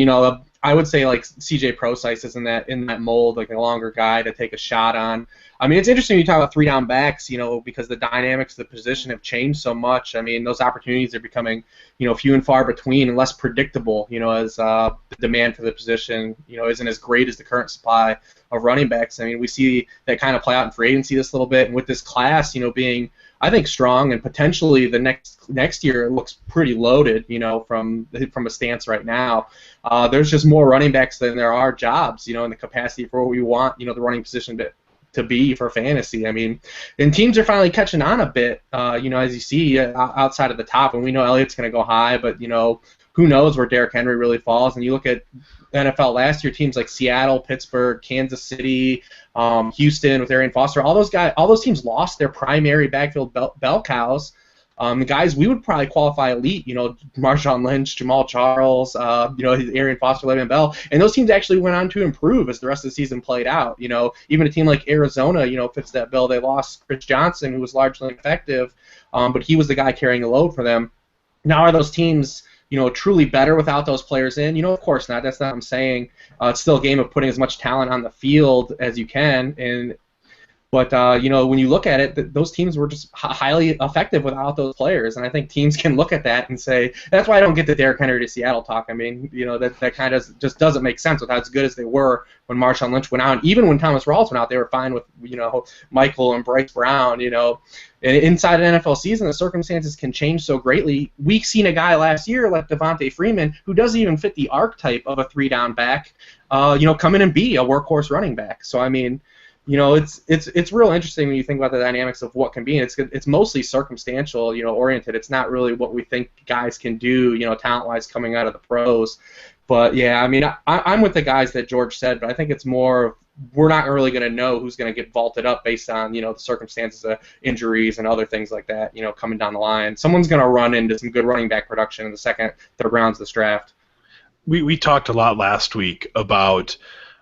I would say CJ Prosise is in that mold, a longer guy to take a shot on. It's interesting you talk about three-down backs, because the dynamics of the position have changed so much. Those opportunities are becoming, few and far between and less predictable, as the demand for the position, isn't as great as the current supply of running backs. We see that kind of play out in free agency this little bit, and with this class, being, I think, strong, and potentially the next year it looks pretty loaded, from a stance right now. There's just more running backs than there are jobs, in the capacity for what we want, the running position to be for fantasy. And teams are finally catching on a bit, as you see outside of the top, and we know Elliott's going to go high, but who knows where Derrick Henry really falls. And you look at the NFL last year, teams like Seattle, Pittsburgh, Kansas City, Houston with Arian Foster, all those teams lost their primary backfield bell cows. The guys we would probably qualify elite, Marshawn Lynch, Jamal Charles, Arian Foster, Le'Veon Bell, and those teams actually went on to improve as the rest of the season played out. Even a team like Arizona, fits that bill. They lost Chris Johnson, who was largely effective, but he was the guy carrying the load for them. Now are those teams, truly better without those players in? Of course not. That's not what I'm saying. It's still a game of putting as much talent on the field as you can, But when you look at it, those teams were just highly effective without those players, and I think teams can look at that and say, that's why I don't get the Derrick Henry to Seattle talk. That kind of just doesn't make sense with how as good as they were when Marshawn Lynch went out. And even when Thomas Rawls went out, they were fine with Michael and Bryce Brown. And inside an NFL season, the circumstances can change so greatly. We've seen a guy last year like Devontae Freeman, who doesn't even fit the archetype of a three-down back, come in and be a workhorse running back. So it's real interesting when you think about the dynamics of what can be. And it's mostly circumstantial, oriented. It's not really what we think guys can do, talent-wise coming out of the pros. But yeah, I'm with the guys that George said, but I think it's more we're not really going to know who's going to get vaulted up based on the circumstances of injuries and other things like that, coming down the line. Someone's going to run into some good running back production in the second, third rounds of this draft. We talked a lot last week about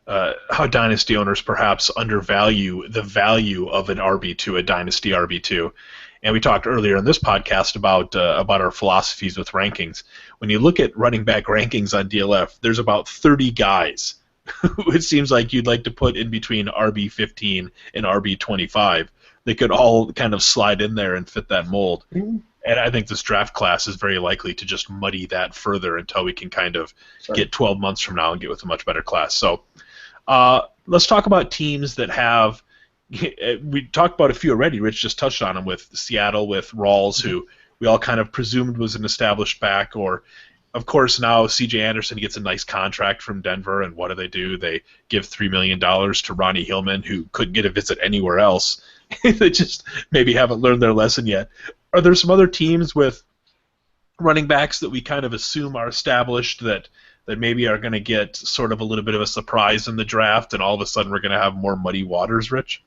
how dynasty owners perhaps undervalue the value of an RB2, a dynasty RB2. And we talked earlier in this podcast about our philosophies with rankings. When you look at running back rankings on DLF, there's about 30 guys who it seems like you'd like to put in between RB15 and RB25. they could all kind of slide in there and fit that mold. And I think this draft class is very likely to just muddy that further until we can kind of get 12 months from now and get with a much better class. So let's talk about teams that have – we talked about a few already. Rich just touched on them with Seattle, with Rawls, who we all kind of presumed was an established back. Or, of course, now C.J. Anderson gets a nice contract from Denver, and what do? They give $3 million to Ronnie Hillman, who couldn't get a visit anywhere else. They just maybe haven't learned their lesson yet. Are there some other teams with running backs that we kind of assume are established that maybe are going to get sort of a little bit of a surprise in the draft, and all of a sudden we're going to have more muddy waters, Rich?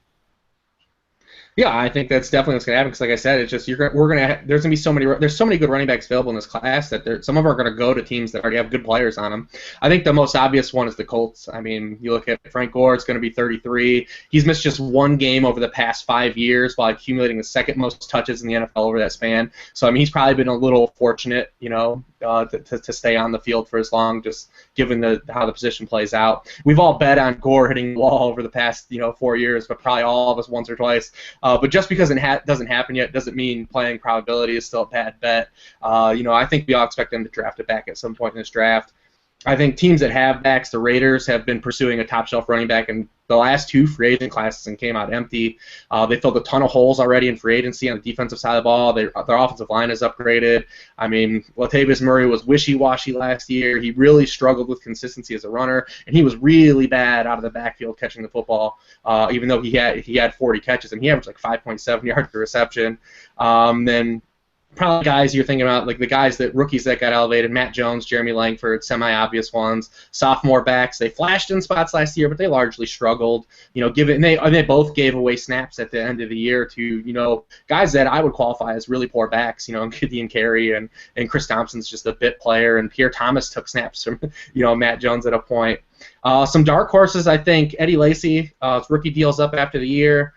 Yeah, I think that's definitely what's going to happen. Because, like I said, it's just there's going to be so many good running backs available in this class that some of them are going to go to teams that already have good players on them. I think the most obvious one is the Colts. I mean, you look at Frank Gore; it's going to be 33. He's missed just one game over the past 5 years, while accumulating the second most touches in the NFL over that span. So, I mean, he's probably been a little fortunate, to stay on the field for as long, just given how the position plays out. We've all bet on Gore hitting the wall over the past 4 years, but probably all of us once or twice. But just because it doesn't happen yet doesn't mean playing probability is still a bad bet. I think we all expect them to draft it back at some point in this draft. I think teams that have backs, the Raiders, have been pursuing a top-shelf running back, and the last two free agent classes and came out empty. They filled a ton of holes already in free agency on the defensive side of the ball. Their offensive line is upgraded. I mean, Latavius Murray was wishy-washy last year. He really struggled with consistency as a runner, and he was really bad out of the backfield catching the football, even though he had 40 catches, and he averaged like 5.7 yards per reception. Then probably guys you're thinking about, like the rookies that got elevated: Matt Jones, Jeremy Langford, semi-obvious ones. Sophomore backs, they flashed in spots last year, but they largely struggled. They both gave away snaps at the end of the year to guys that I would qualify as really poor backs. Gideon Carey and Chris Thompson's just a bit player, and Pierre Thomas took snaps from Matt Jones at a point. Some dark horses, I think Eddie Lacy, his rookie deal's up after the year.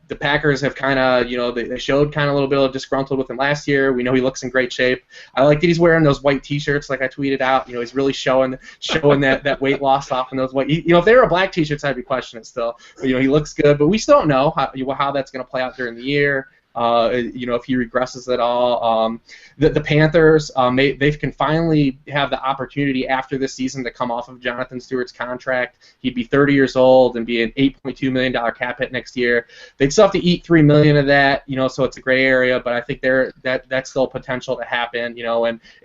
The Packers have kind of, they showed kind of a little bit of disgruntled with him last year. We know he looks in great shape. I like that he's wearing those white T-shirts, like I tweeted out. He's really showing that weight loss off in those white. If they were black T-shirts, I'd be questioning it still. But, he looks good. But we still don't know how that's going to play out during the year. If he regresses at all. The Panthers, they can finally have the opportunity after this season to come off of Jonathan Stewart's contract. He'd be 30 years old and be an $8.2 million cap hit next year. They'd still have to eat $3 million of that, so it's a gray area, but I think that's still potential to happen,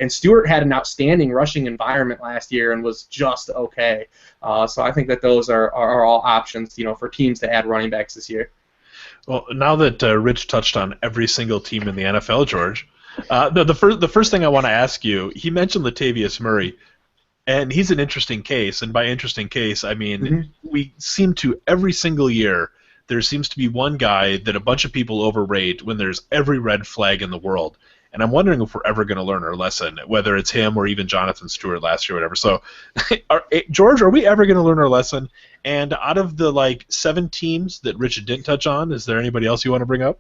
and Stewart had an outstanding rushing environment last year and was just okay. So I think that those are all options, for teams to add running backs this year. Well, now that Rich touched on every single team in the NFL, George, the first thing I want to ask you, he mentioned Latavius Murray, and he's an interesting case. And by interesting case, I mean we seem to, every single year, there seems to be one guy that a bunch of people overrate when there's every red flag in the world. And I'm wondering if we're ever going to learn our lesson, whether it's him or even Jonathan Stewart last year or whatever. So, George, are we ever going to learn our lesson? And out of the 7 teams that Richard didn't touch on, is there anybody else you want to bring up?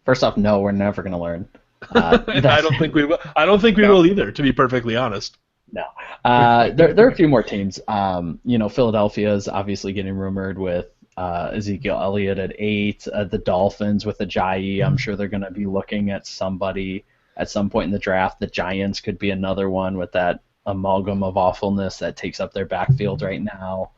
First off, no, we're never going to learn. I don't think we will. I don't think we will either, to be perfectly honest. No. There are a few more teams. Philadelphia is obviously getting rumored with Ezekiel Elliott at 8. The Dolphins with Ajayi, I'm sure they're going to be looking at somebody at some point in the draft. The Giants could be another one with that amalgam of awfulness that takes up their backfield right now.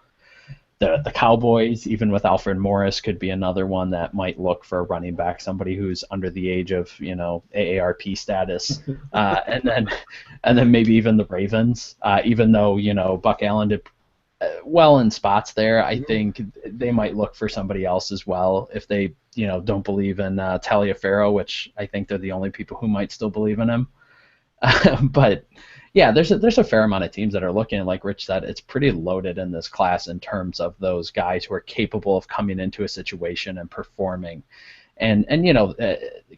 The Cowboys, even with Alfred Morris, could be another one that might look for a running back, somebody who's under the age of AARP status, and then maybe even the Ravens. Even though Buck Allen did well in spots there, I think they might look for somebody else as well if they don't believe in Taliaferro, which I think they're the only people who might still believe in him. But yeah, there's a fair amount of teams that are looking, like Rich said, it's pretty loaded in this class in terms of those guys who are capable of coming into a situation and performing. And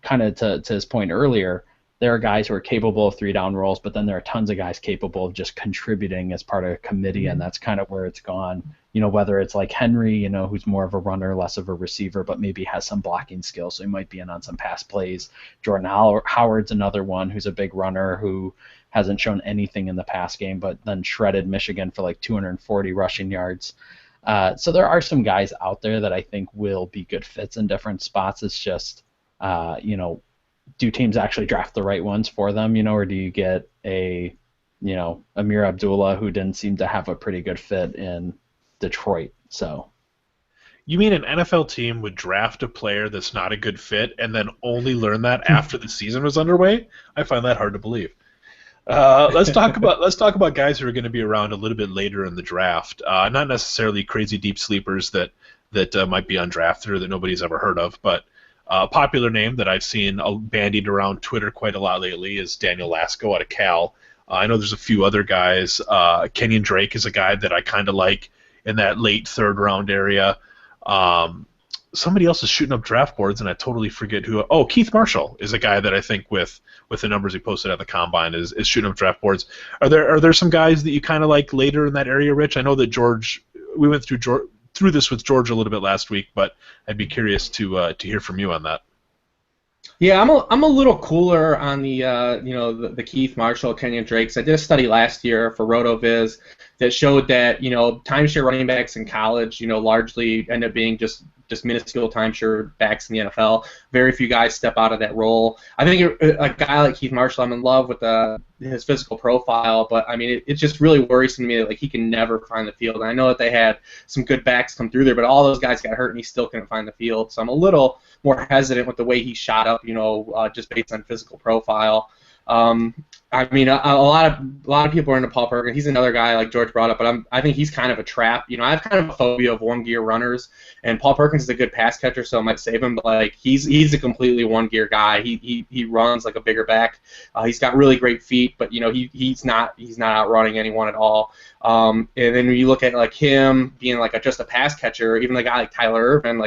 kind of to his point earlier, there are guys who are capable of 3-down roles, but then there are tons of guys capable of just contributing as part of a committee, and that's kind of where it's gone. Whether it's like Henry, who's more of a runner, less of a receiver, but maybe has some blocking skills, so he might be in on some pass plays. Jordan Howard's another one who's a big runner who hasn't shown anything in the pass game, but then shredded Michigan for 240 rushing yards. So there are some guys out there that I think will be good fits in different spots. It's just, do teams actually draft the right ones for them, or do you get Amir Abdullah, who didn't seem to have a pretty good fit in Detroit? So. You mean an NFL team would draft a player that's not a good fit and then only learn that after the season was underway? I find that hard to believe. Let's talk about guys who are going to be around a little bit later in the draft. Not necessarily crazy deep sleepers that might be undrafted or that nobody's ever heard of, but a popular name that I've seen bandied around Twitter quite a lot lately is Daniel Lasco out of Cal. I know there's a few other guys. Kenyon Drake is a guy that I kind of like in that late third round area. Somebody else is shooting up draft boards, and I totally forget who. Oh, Keith Marshall is a guy that I think with the numbers he posted at the combine is shooting up draft boards. Are there some guys that you kind of like later in that area, Rich? I know that we went through this with George a little bit last week, but I'd be curious to hear from you on that. Yeah, I'm a little cooler on the Keith Marshall, Kenyon Drakes. I did a study last year for RotoViz that showed that timeshare running backs in college largely end up being just minuscule timeshare backs in the NFL. Very few guys step out of that role. I think a guy like Keith Marshall, I'm in love with his physical profile, but I mean, it just really worries me that he can never find the field. And I know that they had some good backs come through there, but all those guys got hurt and he still couldn't find the field. So I'm a little more hesitant with the way he shot up, just based on physical profile. I mean, a lot of people are into Paul Perkins. He's another guy like George brought up, but I think he's kind of a trap. I have kind of a phobia of one-gear runners, and Paul Perkins is a good pass catcher, so I might save him. But he's a completely one-gear guy. He runs like a bigger back. He's got really great feet, but he's not outrunning anyone at all. And then when you look at him being just a pass catcher, even a guy like Tyler Irvin,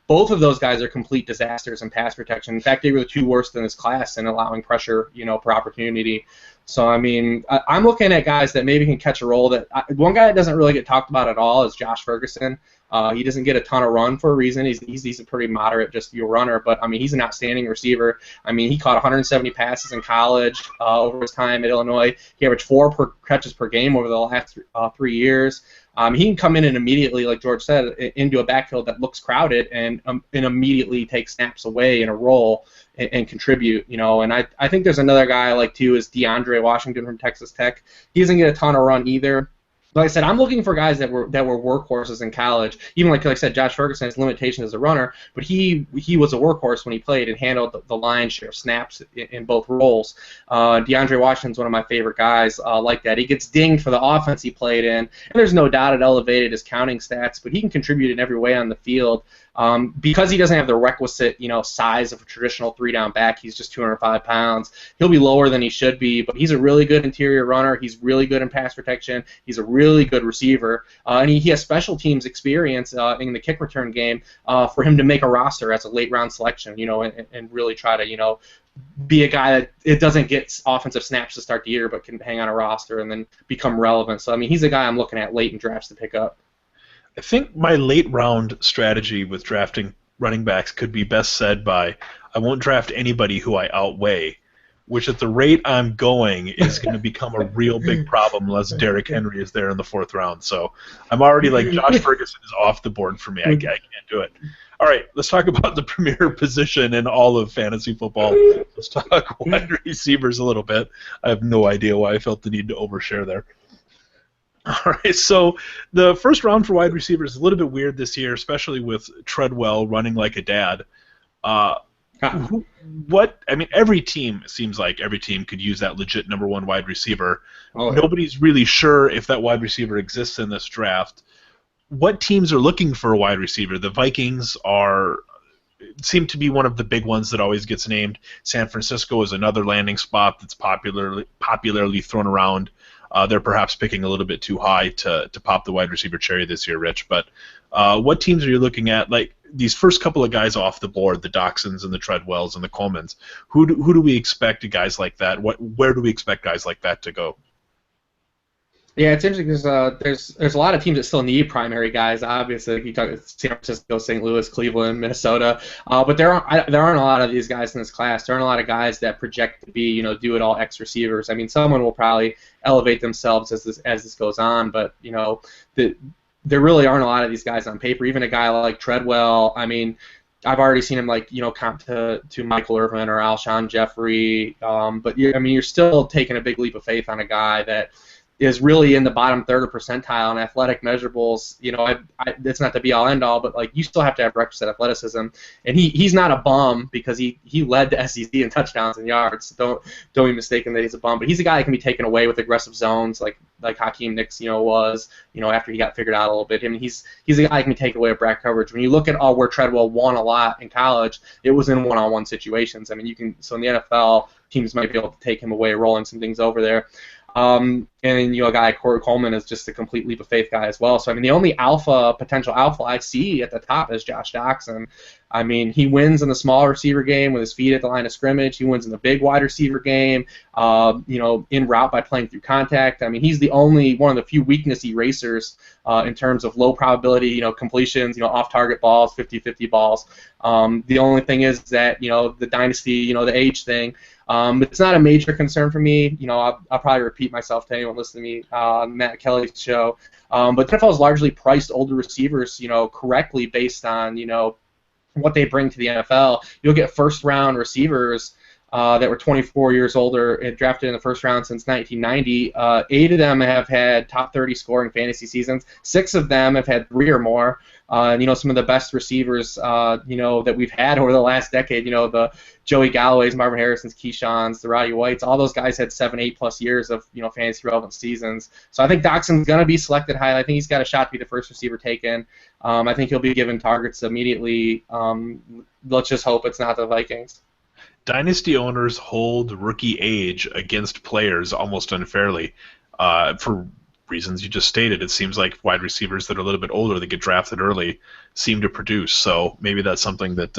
both of those guys are complete disasters in pass protection. In fact, they were the two worst in this class in allowing pressure, per opportunity. So, I mean, I'm looking at guys that maybe can catch a role. One guy that doesn't really get talked about at all is Josh Ferguson. He doesn't get a ton of run for a reason. He's a pretty moderate runner, but, I mean, he's an outstanding receiver. I mean, he caught 170 passes in college over his time at Illinois. He averaged 4 catches per game over the last 3 years. He can come in and immediately, like George said, into a backfield that looks crowded and immediately take snaps away in a role and contribute, And I think there's another guy too is DeAndre Washington from Texas Tech. He doesn't get a ton of run either. Like I said, I'm looking for guys that were workhorses in college. Even like I said, Josh Ferguson has limitations as a runner, but he was a workhorse when he played and handled the lion's share of snaps in both roles. DeAndre Washington's one of my favorite guys like that. He gets dinged for the offense he played in, and there's no doubt it elevated his counting stats, but he can contribute in every way on the field. Because he doesn't have the requisite, size of a traditional 3-down back, he's just 205 pounds. He'll be lower than he should be, but he's a really good interior runner. He's really good in pass protection. He's a really good receiver, and he has special teams experience in the kick return game for him to make a roster as a late-round selection, and really try to, be a guy that it doesn't get offensive snaps to start the year, but can hang on a roster and then become relevant. So, I mean, he's a guy I'm looking at late in drafts to pick up. I think my late round strategy with drafting running backs could be best said by I won't draft anybody who I outweigh, which at the rate I'm going is going to become a real big problem unless Derrick Henry is there in the 4th round. So I'm already Josh Ferguson is off the board for me. I can't do it. All right, let's talk about the premier position in all of fantasy football. Let's talk wide receivers a little bit. I have no idea why I felt the need to overshare there. All right, so the first round for wide receivers is a little bit weird this year, especially with Treadwell running like a dad. Every team seems like every team could use that legit number 1 wide receiver. Oh, yeah. Nobody's really sure if that wide receiver exists in this draft. What teams are looking for a wide receiver? The Vikings seem to be one of the big ones that always gets named. San Francisco is another landing spot that's popularly thrown around. They're perhaps picking a little bit too high to pop the wide receiver cherry this year, Rich. But what teams are you looking at? These first couple of guys off the board, the Doxsons and the Treadwells and the Colemans, who do we expect guys like that? Where do we expect guys like that to go? Yeah, it's interesting because there's a lot of teams that still need primary guys. Obviously, you talk San Francisco, St. Louis, Cleveland, Minnesota, but there aren't a lot of these guys in this class. There aren't a lot of guys that project to be do it all X receivers. I mean, someone will probably elevate themselves as this goes on, but there really aren't a lot of these guys on paper. Even a guy like Treadwell, I mean, I've already seen him comp to Michael Irvin or Alshon Jeffrey, but I mean, you're still taking a big leap of faith on a guy that is really in the bottom third of percentile in athletic measurables. It's not the be-all, end-all, but you still have to have requisite athleticism. And he's not a bum because he led the SEC in touchdowns and yards. Don't be mistaken that he's a bum, but he's a guy that can be taken away with aggressive zones like Hakeem Nicks was after he got figured out a little bit. I mean, he's a guy that can be taken away with bracket coverage. When you look at where Treadwell won a lot in college, it was in one-on-one situations. I mean, so in the NFL, teams might be able to take him away, rolling some things over there. And a guy like Corey Coleman is just a complete leap of faith guy as well. So I mean, the only potential alpha I see at the top is Josh Doxson. I mean, he wins in the small receiver game with his feet at the line of scrimmage. He wins in the big wide receiver game, in route by playing through contact. I mean, he's the only one of the few weakness erasers in terms of low probability, completions, off-target balls, 50-50 balls. The only thing is that, the dynasty, the age thing. It's not a major concern for me. I'll probably repeat myself to anyone listening to me on Matt Kelly's show. But the NFL has largely priced older receivers, correctly based on, what they bring to the NFL. You'll get first-round receivers that were 24 years older and drafted in the first round since 1990. 8 of them have had top 30 scoring fantasy seasons. 6 of them have had 3 or more. Some of the best receivers, that we've had over the last decade, the Joey Galloways, Marvin Harrisons, Keyshawn's, the Roddy Whites, all those guys had 7, 8+ years of, fantasy relevant seasons. So I think Doxson's going to be selected high. I think he's got a shot to be the first receiver taken. I think he'll be given targets immediately. Let's just hope it's not the Vikings. Dynasty owners hold rookie age against players almost unfairly for reasons you just stated. It seems like wide receivers that are a little bit older that get drafted early seem to produce. So maybe that's something that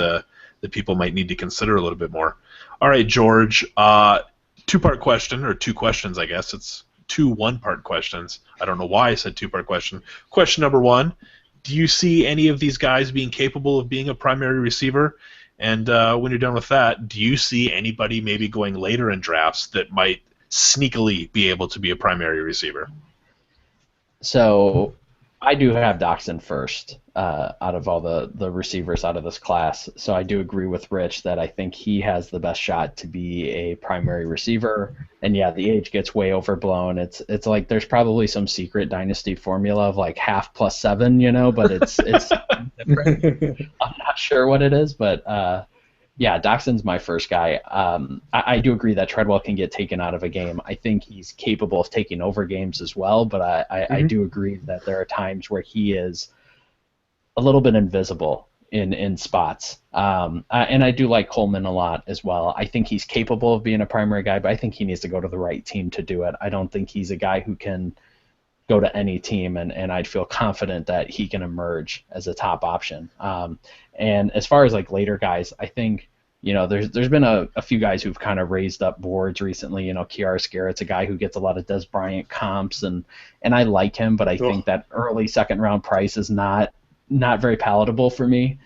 that people might need to consider a little bit more. All right, George, 2-part question, or 2 questions, I guess. It's 2 one-part questions. I don't know why I said 2-part question. Question number 1, do you see any of these guys being capable of being a primary receiver? And when you're done with that, do you see anybody maybe going later in drafts that might sneakily be able to be a primary receiver? So I do have Doxson first out of all the receivers out of this class. So I do agree with Rich that I think he has the best shot to be a primary receiver. And yeah, the age gets way overblown. It's like there's probably some secret dynasty formula of like half plus 7, but it's different. I'm not sure what it is, but yeah, Doxson's my first guy. I do agree that Treadwell can get taken out of a game. I think he's capable of taking over games as well, but I do agree that there are times where he is a little bit invisible in spots. And I do like Coleman a lot as well. I think he's capable of being a primary guy, but I think he needs to go to the right team to do it. I don't think he's a guy who can go to any team, and I'd feel confident that he can emerge as a top option. And as far as like later guys, I think there's been a few guys who've kind of raised up boards recently. Kiara Scarrett's a guy who gets a lot of Des Bryant comps, and I like him, but I think that early second-round price is not very palatable for me.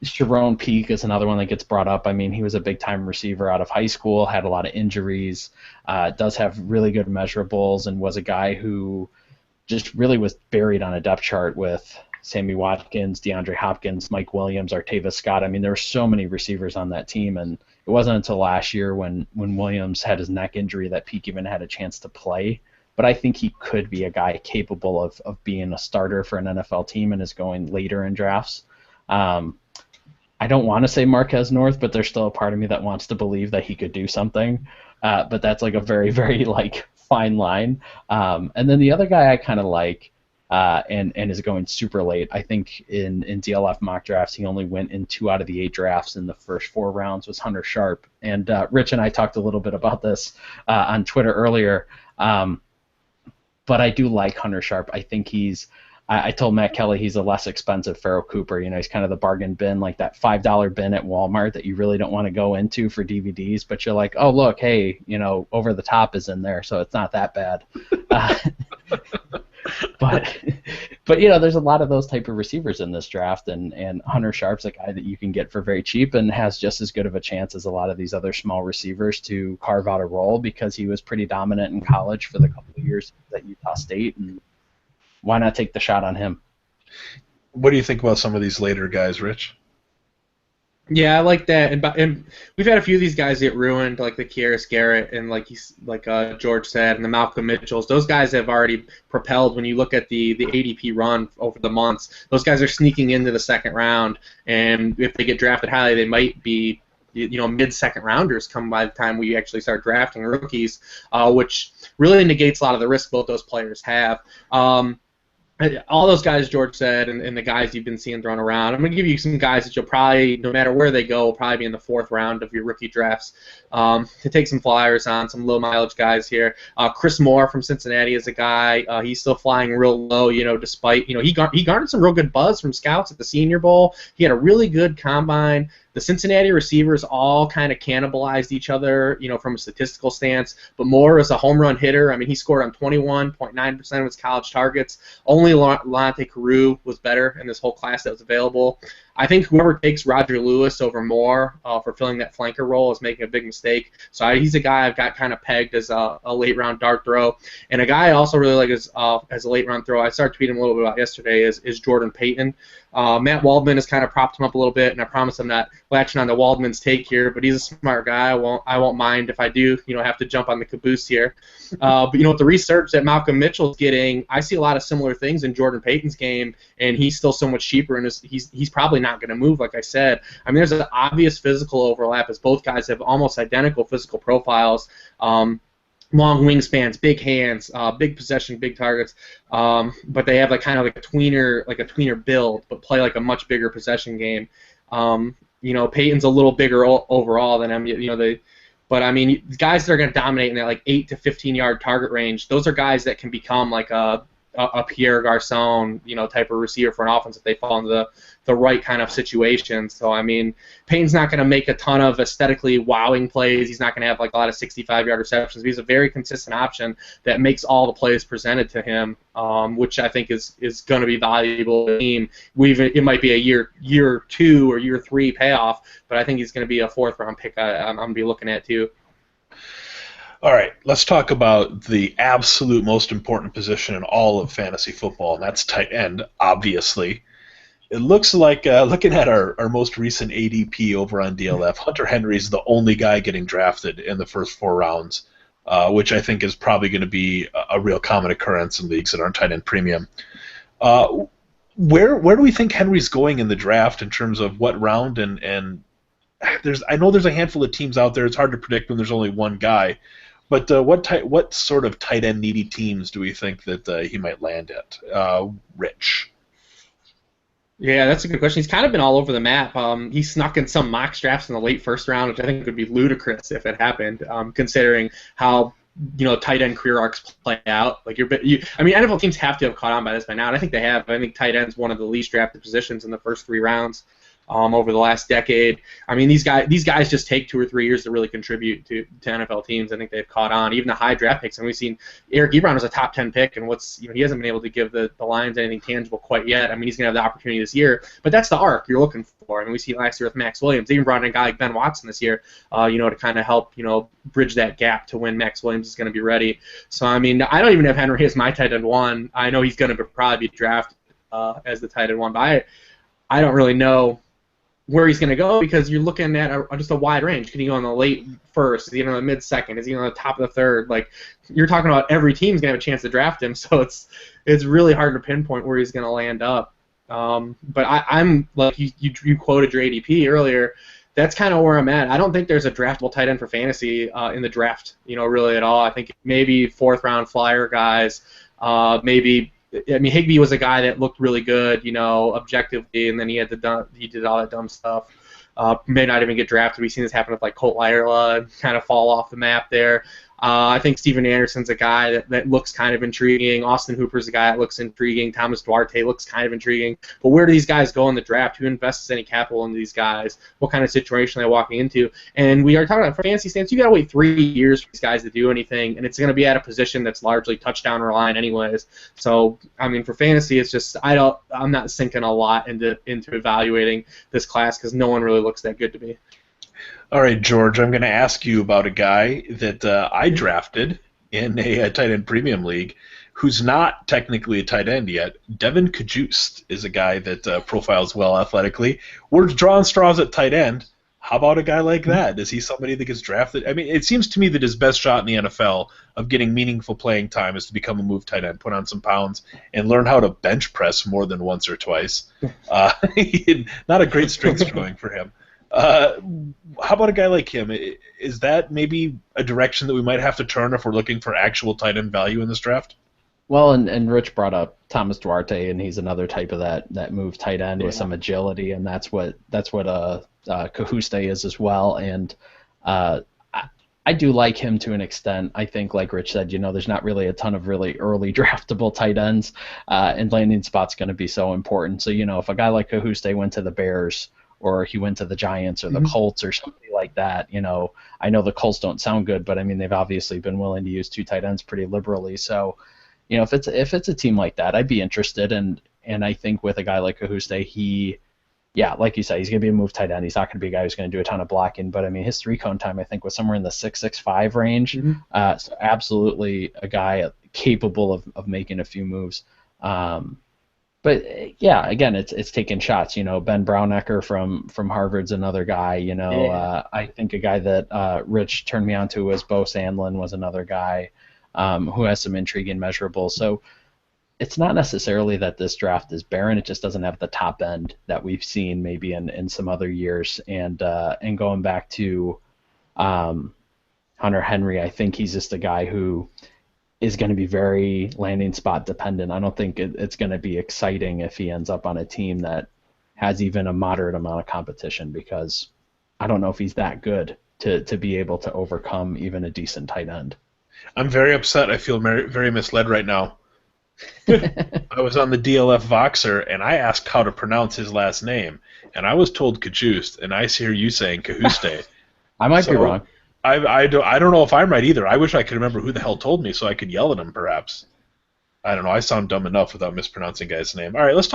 Sharon Peak is another one that gets brought up. I mean, he was a big-time receiver out of high school, had a lot of injuries, does have really good measurables, and was a guy who just really was buried on a depth chart with Sammy Watkins, DeAndre Hopkins, Mike Williams, Artavis Scott. I mean, there were so many receivers on that team, and it wasn't until last year when Williams had his neck injury that Peak even had a chance to play. But I think he could be a guy capable of being a starter for an NFL team and is going later in drafts. I don't want to say Marquez North, but there's still a part of me that wants to believe that he could do something. But that's like a very, very fine line. And then the other guy I kind of like, and is going super late. I think in DLF mock drafts, he only went in 2 out of the 8 drafts in the first 4 rounds, was Hunter Sharp. And Rich and I talked a little bit about this on Twitter earlier. But I do like Hunter Sharp. I think I told Matt Kelly he's a less expensive Pharoh Cooper. He's kind of the bargain bin, like that $5 bin at Walmart that you really don't want to go into for DVDs, but you're like, oh, look, hey, Over the Top is in there, so it's not that bad. But there's a lot of those type of receivers in this draft, and Hunter Sharp's a guy that you can get for very cheap and has just as good of a chance as a lot of these other small receivers to carve out a role because he was pretty dominant in college for the couple of years at Utah State, and why not take the shot on him? What do you think about some of these later guys, Rich? Yeah, I like that, and we've had a few of these guys get ruined, like the Kieris Garrett and like George said, and the Malcolm Mitchells. Those guys have already propelled. When you look at the ADP run over the months, those guys are sneaking into the second round, and if they get drafted highly, they might be mid-second rounders come by the time we actually start drafting rookies, which really negates a lot of the risk both those players have. All those guys George said and the guys you've been seeing thrown around, I'm going to give you some guys that you'll probably, no matter where they go, will probably be in the fourth round of your rookie drafts to take some flyers on, some low-mileage guys here. Chris Moore from Cincinnati is a guy. He's still flying real low, despite, he garnered some real good buzz from scouts at the Senior Bowl. He had a really good combine. The Cincinnati receivers all kind of cannibalized each other, from a statistical stance. But Moore is a home run hitter. I mean, he scored on 21.9% of his college targets. Only Lante Carew was better in this whole class that was available. I think whoever takes Roger Lewis over Moore for filling that flanker role is making a big mistake. So he's a guy I've got kind of pegged as a late-round dart throw. And a guy I also really like as a late-round throw, I started tweeting a little bit about yesterday, is Jordan Payton. Matt Waldman has kind of propped him up a little bit, and I promise I'm not latching on to Waldman's take here, but he's a smart guy. I won't mind if I do, have to jump on the caboose here. But with the research that Malcolm Mitchell's getting, I see a lot of similar things in Jordan Payton's game, and he's still so much cheaper, and he's probably not going to move, like I said. I mean, there's an obvious physical overlap as both guys have almost identical physical profiles. Long wingspans, big hands, big possession, big targets, but they have like a tweener build, but play like a much bigger possession game. Peyton's a little bigger overall than him. But I mean, guys that are going to dominate in that like 8 to 15 yard target range, those are guys that can become like a Pierre Garçon, type of receiver for an offense if they fall into the right kind of situation. So, I mean, Payton's not going to make a ton of aesthetically wowing plays. He's not going to have like a lot of 65-yard receptions. But he's a very consistent option that makes all the plays presented to him, which I think is going to be valuable to the team. It might be a year 2 or year 3 payoff, but I think he's going to be a fourth-round pick I'm going to be looking at too. All right, let's talk about the absolute most important position in all of fantasy football, and that's tight end, obviously. It looks like, looking at our most recent ADP over on DLF, Hunter Henry is the only guy getting drafted in the first 4 rounds, which I think is probably going to be a real common occurrence in leagues that aren't tight end premium. Where do we think Henry's going in the draft in terms of what round? And I know there's a handful of teams out there. It's hard to predict when there's only one guy. But what sort of tight end needy teams do we think that he might land at? Rich. Yeah, that's a good question. He's kind of been all over the map. He snuck in some mock drafts in the late first round, which I think would be ludicrous if it happened, considering how tight end career arcs play out. Like NFL teams have to have caught on by this by now, and I think they have. I think tight end's one of the least drafted positions in the first 3 rounds. Over the last decade. I mean, these guys just take 2 or 3 years to really contribute to NFL teams. I think they've caught on. Even the high draft picks, and we've seen Eric Ebron was a top 10 pick, and he hasn't been able to give the Lions anything tangible quite yet. I mean, he's going to have the opportunity this year, but that's the arc you're looking for. I mean, we see last year with Max Williams. They even brought in a guy like Ben Watson this year, to kind of help, bridge that gap to when Max Williams is going to be ready. So, I mean, I don't even have Henry as my tight end 1. I know he's going to probably be drafted as the tight end 1, but I don't really know where he's going to go because you're looking at just a wide range. Can he go in the late first? Is he in the mid-second? Is he on the top of the third? Like, you're talking about every team's going to have a chance to draft him, so it's really hard to pinpoint where he's going to land up. But I'm like you quoted your ADP earlier. That's kind of where I'm at. I don't think there's a draftable tight end for fantasy in the draft, really at all. I think maybe 4th-round flyer guys, maybe. I mean, Higbee was a guy that looked really good, objectively, and then he did all that dumb stuff. May not even get drafted. We've seen this happen with like Colt Lyerla, kind of fall off the map there. I think Steven Anderson's a guy that looks kind of intriguing. Austin Hooper's a guy that looks intriguing. Thomas Duarte looks kind of intriguing. But where do these guys go in the draft? Who invests any capital into these guys? What kind of situation are they walking into? And we are talking about, for fantasy stance, you got to wait 3 years for these guys to do anything, and it's going to be at a position that's largely touchdown reliant anyways. So, I mean, for fantasy, it's just I'm not sinking a lot into evaluating this class because no one really looks that good to me. All right, George, I'm going to ask you about a guy that I drafted in a tight end premium league. who's not technically a tight end yet. Devin Cajuste is a guy that profiles well athletically. We're drawing straws at tight end. How about a guy like that? Is he somebody that gets drafted? I mean, it seems to me that his best shot in the NFL of getting meaningful playing time is to become a move tight end, put on some pounds, and learn how to bench press more than once or twice. Not a great strength showing for him. How about a guy like him? Is that maybe a direction that we might have to turn if we're looking for actual tight end value in this draft? Well, and Rich brought up Thomas Duarte, and he's another type of that move tight end with some agility, and that's what Cajuste is as well. And I do like him to an extent. I think, like Rich said, there's not really a ton of really early draftable tight ends, and landing spot's going to be so important. So, if a guy like Cajuste went to the Bears, or he went to the Giants or the Colts or something like that, I know the Colts don't sound good, but I mean, they've obviously been willing to use 2 tight ends pretty liberally. So, if it's a team like that, I'd be interested. And I think with a guy like Cajuste, like you said, he's going to be a move tight end. He's not going to be a guy who's going to do a ton of blocking, but I mean, his 3-cone time, I think, was somewhere in the 6.65 range. So absolutely a guy capable of making a few moves. But yeah, again, it's taking shots. Ben Brownecker from Harvard's another guy. I think a guy that Rich turned me on to was Bo Sandlin was another guy who has some intriguing measurables. So it's not necessarily that this draft is barren. It just doesn't have the top end that we've seen maybe in some other years. And going back to Hunter Henry, I think he's just a guy who is going to be very landing spot dependent. I don't think it's going to be exciting if he ends up on a team that has even a moderate amount of competition, because I don't know if he's that good to be able to overcome even a decent tight end. I'm very upset. I feel very, very misled right now. I was on the DLF Voxer, and I asked how to pronounce his last name, and I was told Cajuste, and I hear you saying Cajuste. I might be wrong. I don't know if I'm right either. I wish I could remember who the hell told me so I could yell at him, perhaps. I don't know. I sound dumb enough without mispronouncing guy's name. All right, let's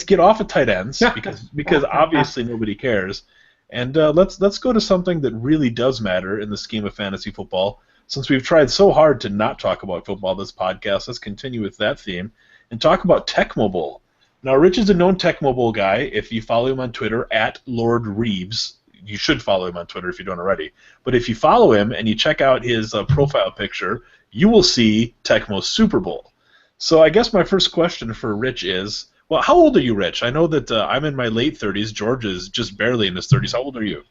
get off of tight ends because obviously nobody cares, and let's go to something that really does matter in the scheme of fantasy football. Since we've tried so hard to not talk about football this podcast, let's continue with that theme and talk about Tecmo Bowl. Now, Rich is a known Tecmo Bowl guy. If you follow him on Twitter, @LordReeves, you should follow him on Twitter if you don't already. But if you follow him and you check out his profile picture, you will see Tecmo Super Bowl. So I guess my first question for Rich is, well, how old are you, Rich? I know that I'm in my late 30s. George is just barely in his 30s. How old are you?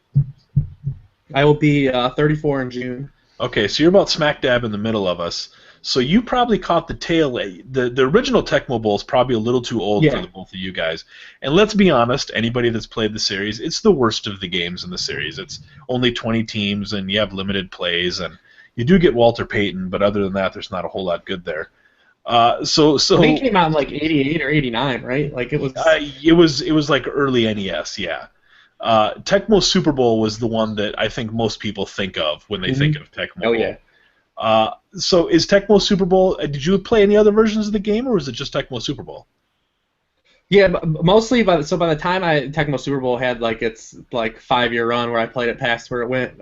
I will be 34 in June. Okay, so you're about smack dab in the middle of us. So you probably caught the tail. The original Tecmo Bowl is probably a little too old for the both of you guys. And let's be honest, anybody that's played the series, it's the worst of the games in the series. It's only 20 teams, and you have limited plays, and you do get Walter Payton, but other than that, there's not a whole lot good there. So I think it came out in like 88 or 89, right? Like it was. It was like early NES, yeah. Tecmo Super Bowl was the one that I think most people think of when they think of Tecmo Bowl. Oh, yeah. So is Tecmo Super Bowl, did you play any other versions of the game, or was it just Tecmo Super Bowl? Yeah, mostly. By the time Tecmo Super Bowl had its 5-year run where I played it past where it went,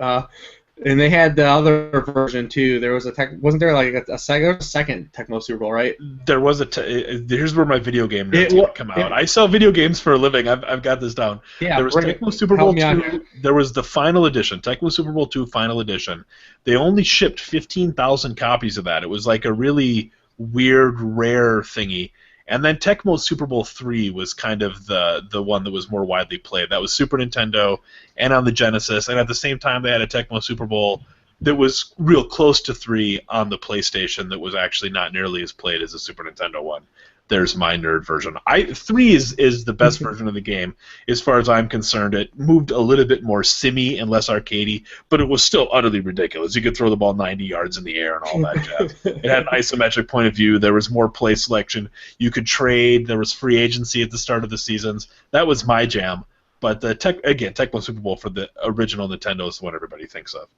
and they had the other version too. There was wasn't there a second Tecmo Super Bowl, right? There was here's where my video game nerds gonna come out. I sell video games for a living. I've got this down. Yeah, there was Tecmo Super Bowl 2. There was the final edition, Tecmo Super Bowl 2 final edition. They only shipped 15,000 copies of that. It was like a really weird, rare thingy. And then Tecmo Super Bowl 3 was kind of the one that was more widely played. That was Super Nintendo and on the Genesis, and at the same time they had a Tecmo Super Bowl that was real close to 3 on the PlayStation that was actually not nearly as played as the Super Nintendo one. There's my nerd version. 3 is the best version of the game as far as I'm concerned. It moved a little bit more simmy and less arcadey, but it was still utterly ridiculous. You could throw the ball 90 yards in the air and all that jazz. It had an isometric point of view. There was more play selection. You could trade. There was free agency at the start of the seasons. That was my jam. But Tecmo Super Bowl for the original Nintendo is what everybody thinks of.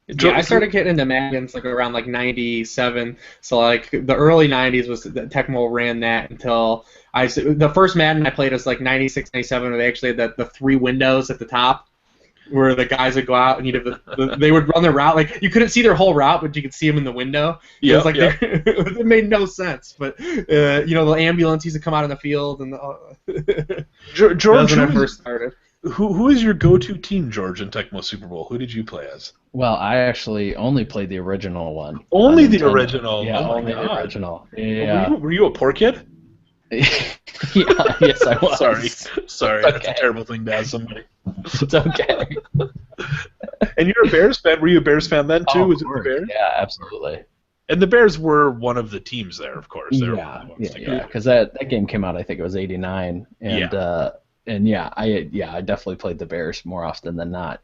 Yeah, I started getting into Maddens around 97. So the early 90s was Tecmo ran that until the first Madden I played was 96, 97, where they actually had the 3 windows at the top. where the guys would go out and they would run their route. Like, you couldn't see their whole route, but you could see them in the window. It was like it made no sense. But the ambulance used to come out in the field, and George, when I first started. Who is your go-to team, George, in Tecmo Super Bowl? Who did you play as? Well, I actually only played the original one. Only the original? Yeah, only the original. Yeah. Were you a poor kid? Yeah, yes, I was. Sorry, that's a terrible thing to ask somebody. It's okay. And you're a Bears fan? Were you a Bears fan then too? Was it the Bears? Yeah, absolutely. And the Bears were one of the teams there, of course. Yeah, because that game came out, I think it was '89, and I definitely played the Bears more often than not.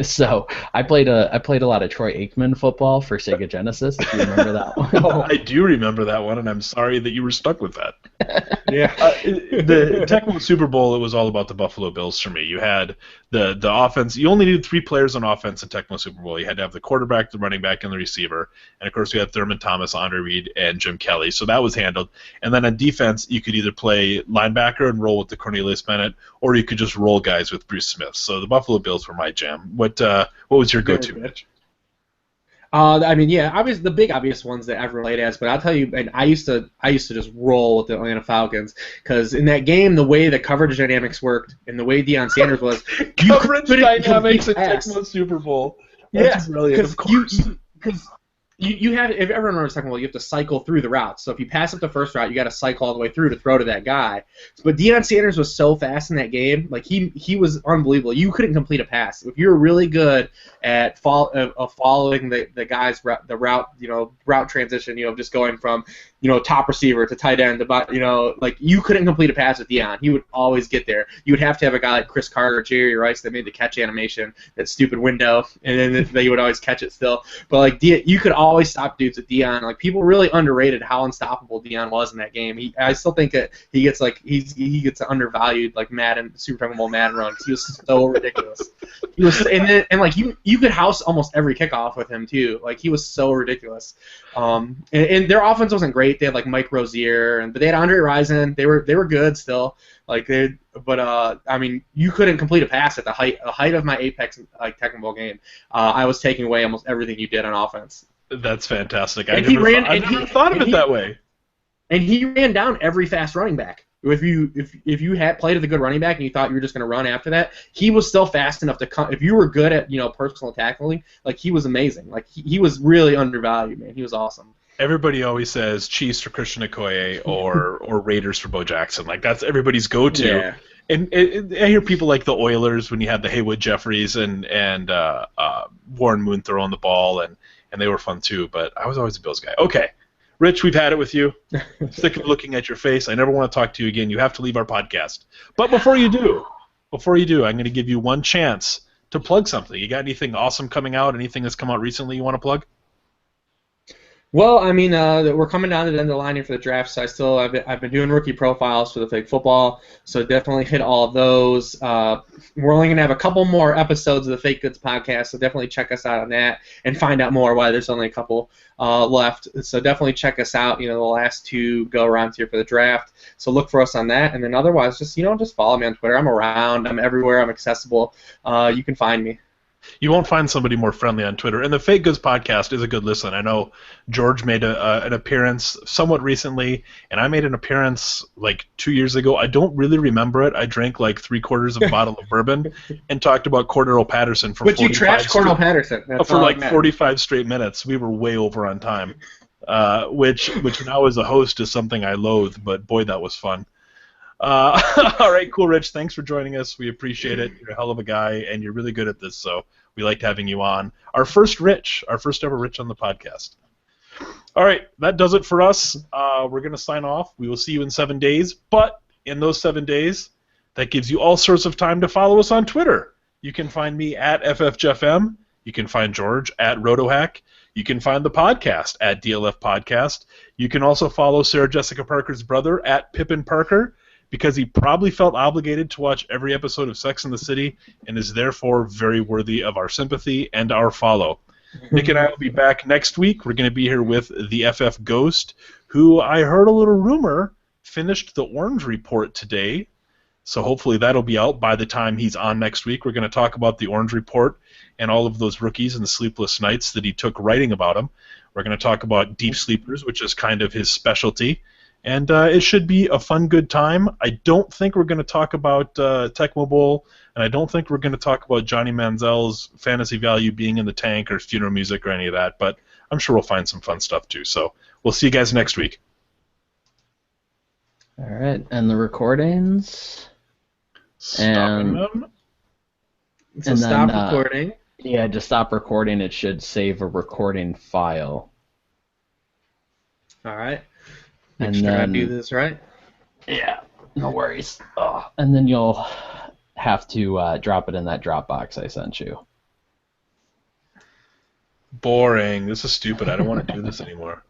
So I played a lot of Troy Aikman football for Sega Genesis. If you remember that one. I do remember that one, and I'm sorry that you were stuck with that. Yeah. The Tecmo Super Bowl, it was all about the Buffalo Bills for me. You had the offense. You only needed 3 players on offense in Tecmo Super Bowl. You had to have the quarterback, the running back, and the receiver. And of course, we had Thurman Thomas, Andre Reed, and Jim Kelly. So that was handled. And then on defense, you could either play linebacker and roll with the Cornelius Bennett, or you could just roll guys with Bruce Smith. So the Buffalo Bills were my jam. What was your go-to, Mitch? Obviously the big obvious ones that I've related as, but I'll tell you, and I used to just roll with the Atlanta Falcons, because in that game, the way the coverage dynamics worked and the way Deion Sanders was, coverage dynamics at Tecmo Super Bowl. That's brilliant. Of course. Because you have, if everyone remembers talking about, you have to cycle through the routes. So if you pass up the first route, you got to cycle all the way through to throw to that guy. But Deion Sanders was so fast in that game, like he was unbelievable. You couldn't complete a pass if you were really good at following the guy's route transition. Just going from top receiver to tight end, like you couldn't complete a pass with Deion. He would always get there. You would have to have a guy like Chris Carter or Jerry Rice that made the catch animation, that stupid window, and then they would always catch it still. But like you could always stop dudes with Deion. Like, people really underrated how unstoppable Deion was in that game. I still think that he gets undervalued, like Madden, Super Tecmo Bowl Madden run, because he was so ridiculous. He was, and you could house almost every kickoff with him too. Like, he was so ridiculous. And their offense wasn't great. They had like Mike Rozier, but they had Andre Rison. They were good still. Like you couldn't complete a pass at the height of my Apex Tecmo Bowl game. I was taking away almost everything you did on offense. That's fantastic. I never thought of it that way. And he ran down every fast running back. If you had played as a good running back and you thought you were just going to run after that, he was still fast enough to come. If you were good at personal tackling, like, he was amazing. Like, he was really undervalued, man. He was awesome. Everybody always says Chiefs for Christian Okoye or Raiders for Bo Jackson. Like, that's everybody's go-to. Yeah. And I hear people like the Oilers when you had the Haywood Jeffries and Warren Moon throwing the ball, and they were fun too. But I was always a Bills guy. Okay, Rich, we've had it with you. Sick of looking at your face. I never want to talk to you again. You have to leave our podcast. But before you do, I'm going to give you one chance to plug something. You got anything awesome coming out? Anything that's come out recently you want to plug? Well, we're coming down to the end of the line here for the draft, so I've been doing rookie profiles for the fake football, so definitely hit all of those. We're only going to have a couple more episodes of the Fake Goods podcast, so definitely check us out on that and find out more why there's only a couple left. So definitely check us out. The last 2 go-arounds here for the draft, so look for us on that. And then otherwise, just follow me on Twitter. I'm around. I'm everywhere. I'm accessible. You can find me. You won't find somebody more friendly on Twitter. And the Fake Goods podcast is a good listen. I know George made an appearance somewhat recently, and I made an appearance like 2 years ago. I don't really remember it. I drank like 3/4 of a bottle of bourbon and talked about Cordero Patterson for 45 you trashed Cordero Patterson. That's for like 45 straight minutes. We were way over on time, which now as a host is something I loathe, but boy, that was fun. All right, cool, Rich. Thanks for joining us. We appreciate it. You're a hell of a guy, and you're really good at this, so we liked having you on. Our first ever Rich on the podcast. All right, that does it for us. We're going to sign off. We will see you in 7 days, but in those 7 days, that gives you all sorts of time to follow us on Twitter. You can find me at FFJeffM. You can find George at RotoHack. You can find the podcast at DLF Podcast. You can also follow Sarah Jessica Parker's brother at Pippin Parker, because he probably felt obligated to watch every episode of Sex and the City and is therefore very worthy of our sympathy and our follow. Nick and I will be back next week. We're going to be here with the FF Ghost, who I heard a little rumor finished the Orange Report today. So hopefully that'll be out by the time he's on next week. We're going to talk about the Orange Report and all of those rookies and the sleepless nights that he took writing about them. We're going to talk about deep sleepers, which is kind of his specialty. And it should be a fun, good time. I don't think we're going to talk about Tecmo Bowl, and I don't think we're going to talk about Johnny Manziel's fantasy value being in the tank or funeral music or any of that, but I'm sure we'll find some fun stuff too. So we'll see you guys next week. All right, and the recordings. Stopping them. So stop recording. Yeah, just stop recording. It should save a recording file. All right. And Make sure I then, do this right. Yeah, no worries. Oh, and then you'll have to drop it in that Dropbox I sent you. Boring. This is stupid. I don't want to do this anymore.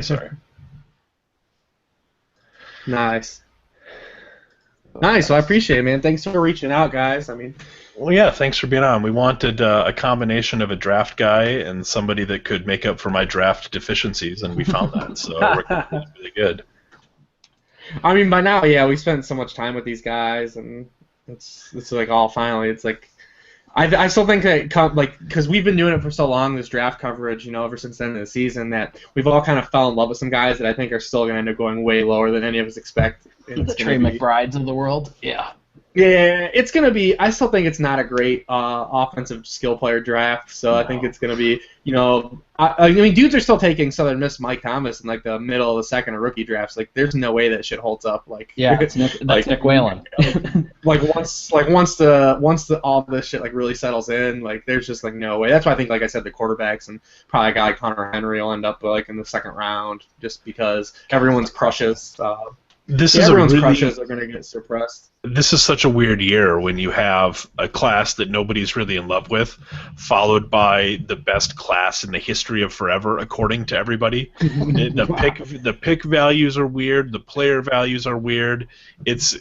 Sorry. Nice. Nice. Well, I appreciate it, man. Thanks for reaching out, guys. I mean, well, yeah, thanks for being on. We wanted a combination of a draft guy and somebody that could make up for my draft deficiencies, and we found that. So it worked out really good. I mean, by now, yeah, we spent so much time with these guys, and it's like all finally. It's like I still think that like because we've been doing it for so long, this draft coverage, you know, ever since the end of the season, that we've all kind of fell in love with some guys that I think are still going to end up going way lower than any of us expect. The Trey McBrides of the world. Yeah. Yeah, it's going to be. I still think it's not a great offensive skill player draft, so I think it's going to be, you know, I mean, dudes are still taking Southern Miss Mike Thomas in like the middle of the second or rookie drafts. Like, there's no way that shit holds up. Like, yeah, that's Nick Whalen. like once all this shit like really settles in, like there's just like no way. That's why I think, like I said, the quarterbacks and probably a guy like Hunter Henry will end up like in the second round, just because everyone's crushes. Everyone's crushes are going to get suppressed. This is such a weird year when you have a class that nobody's really in love with, followed by the best class in the history of forever, according to everybody. The pick values are weird. The player values are weird. It's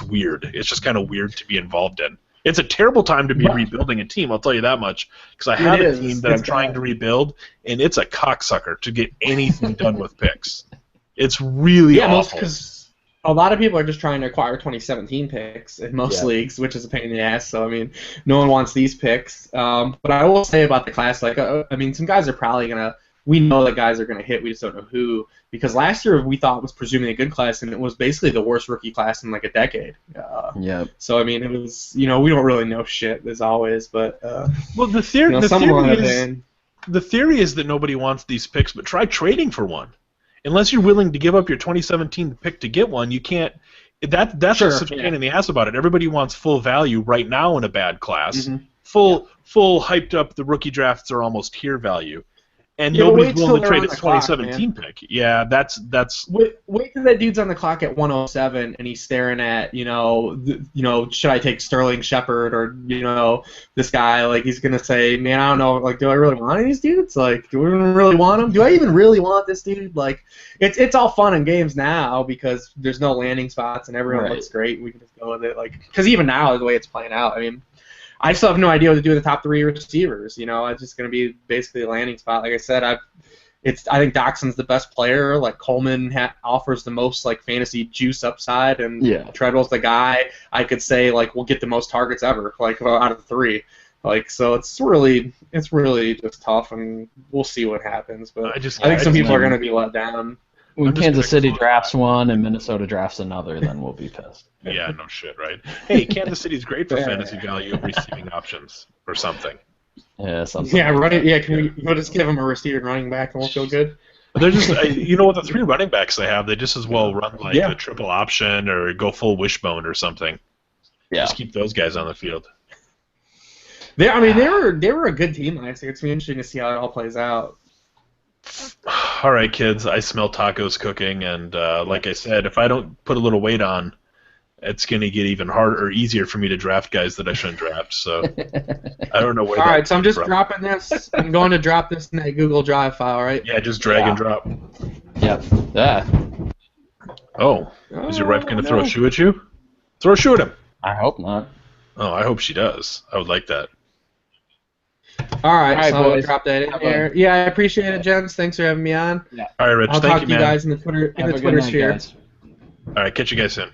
weird. It's just kind of weird to be involved in. It's a terrible time to be rebuilding a team, I'll tell you that much, because I have a team that I'm trying to rebuild, and it's a cocksucker to get anything done with picks. It's really awful. Because a lot of people are just trying to acquire 2017 picks in most leagues, which is a pain in the ass. So, I mean, no one wants these picks. But I will say about the class, like, I mean, some guys are probably going to – we know that guys are going to hit. We just don't know who. Because last year we thought was presuming a good class, and it was basically the worst rookie class in, like, a decade. So, I mean, it was – you know, we don't really know shit, as always. But, well, the theory is that nobody wants these picks, but try trading for one. Unless you're willing to give up your 2017 pick to get one, you can't. That's what's such a pain in the ass about it. Everybody wants full value right now in a bad class. Full hyped up. The rookie drafts are almost here value, and nobody's willing to trade a 2017 pick. Yeah, that's. Wait till that dude's on the clock at 107 and he's staring at should I take Sterling Shepard or this guy? Like he's gonna say, man, I don't know. Like, do I really want any of these dudes? Like, do we really want them? Do I even really want this dude? Like, it's all fun and games now because there's no landing spots and everyone looks great. We can just go with it. Like, because even now the way it's playing out, I mean. I still have no idea what to do with the top three receivers. It's just going to be basically a landing spot. Like I said, I think Doxson's the best player. Like Coleman offers the most like fantasy juice upside, and Treadwell's the guy I could say like will get the most targets ever, like out of the three. Like so, it's really just tough, and we'll see what happens. But I think some people are going to be let down. When Kansas City drafts one and Minnesota drafts another, then we'll be pissed. Yeah, no shit, right? Hey, Kansas City's great for fantasy value of receiving options or something. Yeah, something. Yeah, we'll just give them a receiver and running back, and we'll feel good. They're just, with the three running backs they have, they just as well run like a triple option or go full wishbone or something. Yeah, just keep those guys on the field. They were a good team last year. It's gonna be interesting to see how it all plays out. All right, kids. I smell tacos cooking, and like I said, if I don't put a little weight on, it's going to get even harder or easier for me to draft guys that I shouldn't draft. So I don't know where. All right, so I'm just dropping this. I'm going to drop this in that Google Drive file, right? Yeah, just drag and drop. Yep. Yeah. Oh, is your wife going to throw a shoe at you? Throw a shoe at him. I hope not. Oh, I hope she does. I would like that. All right, so I'll drop that in there. Yeah, I appreciate it, gents. Thanks for having me on. Yeah. All right, Rich. I'll thank talk you, to you man. guys in the Twitter sphere. All right, catch you guys soon.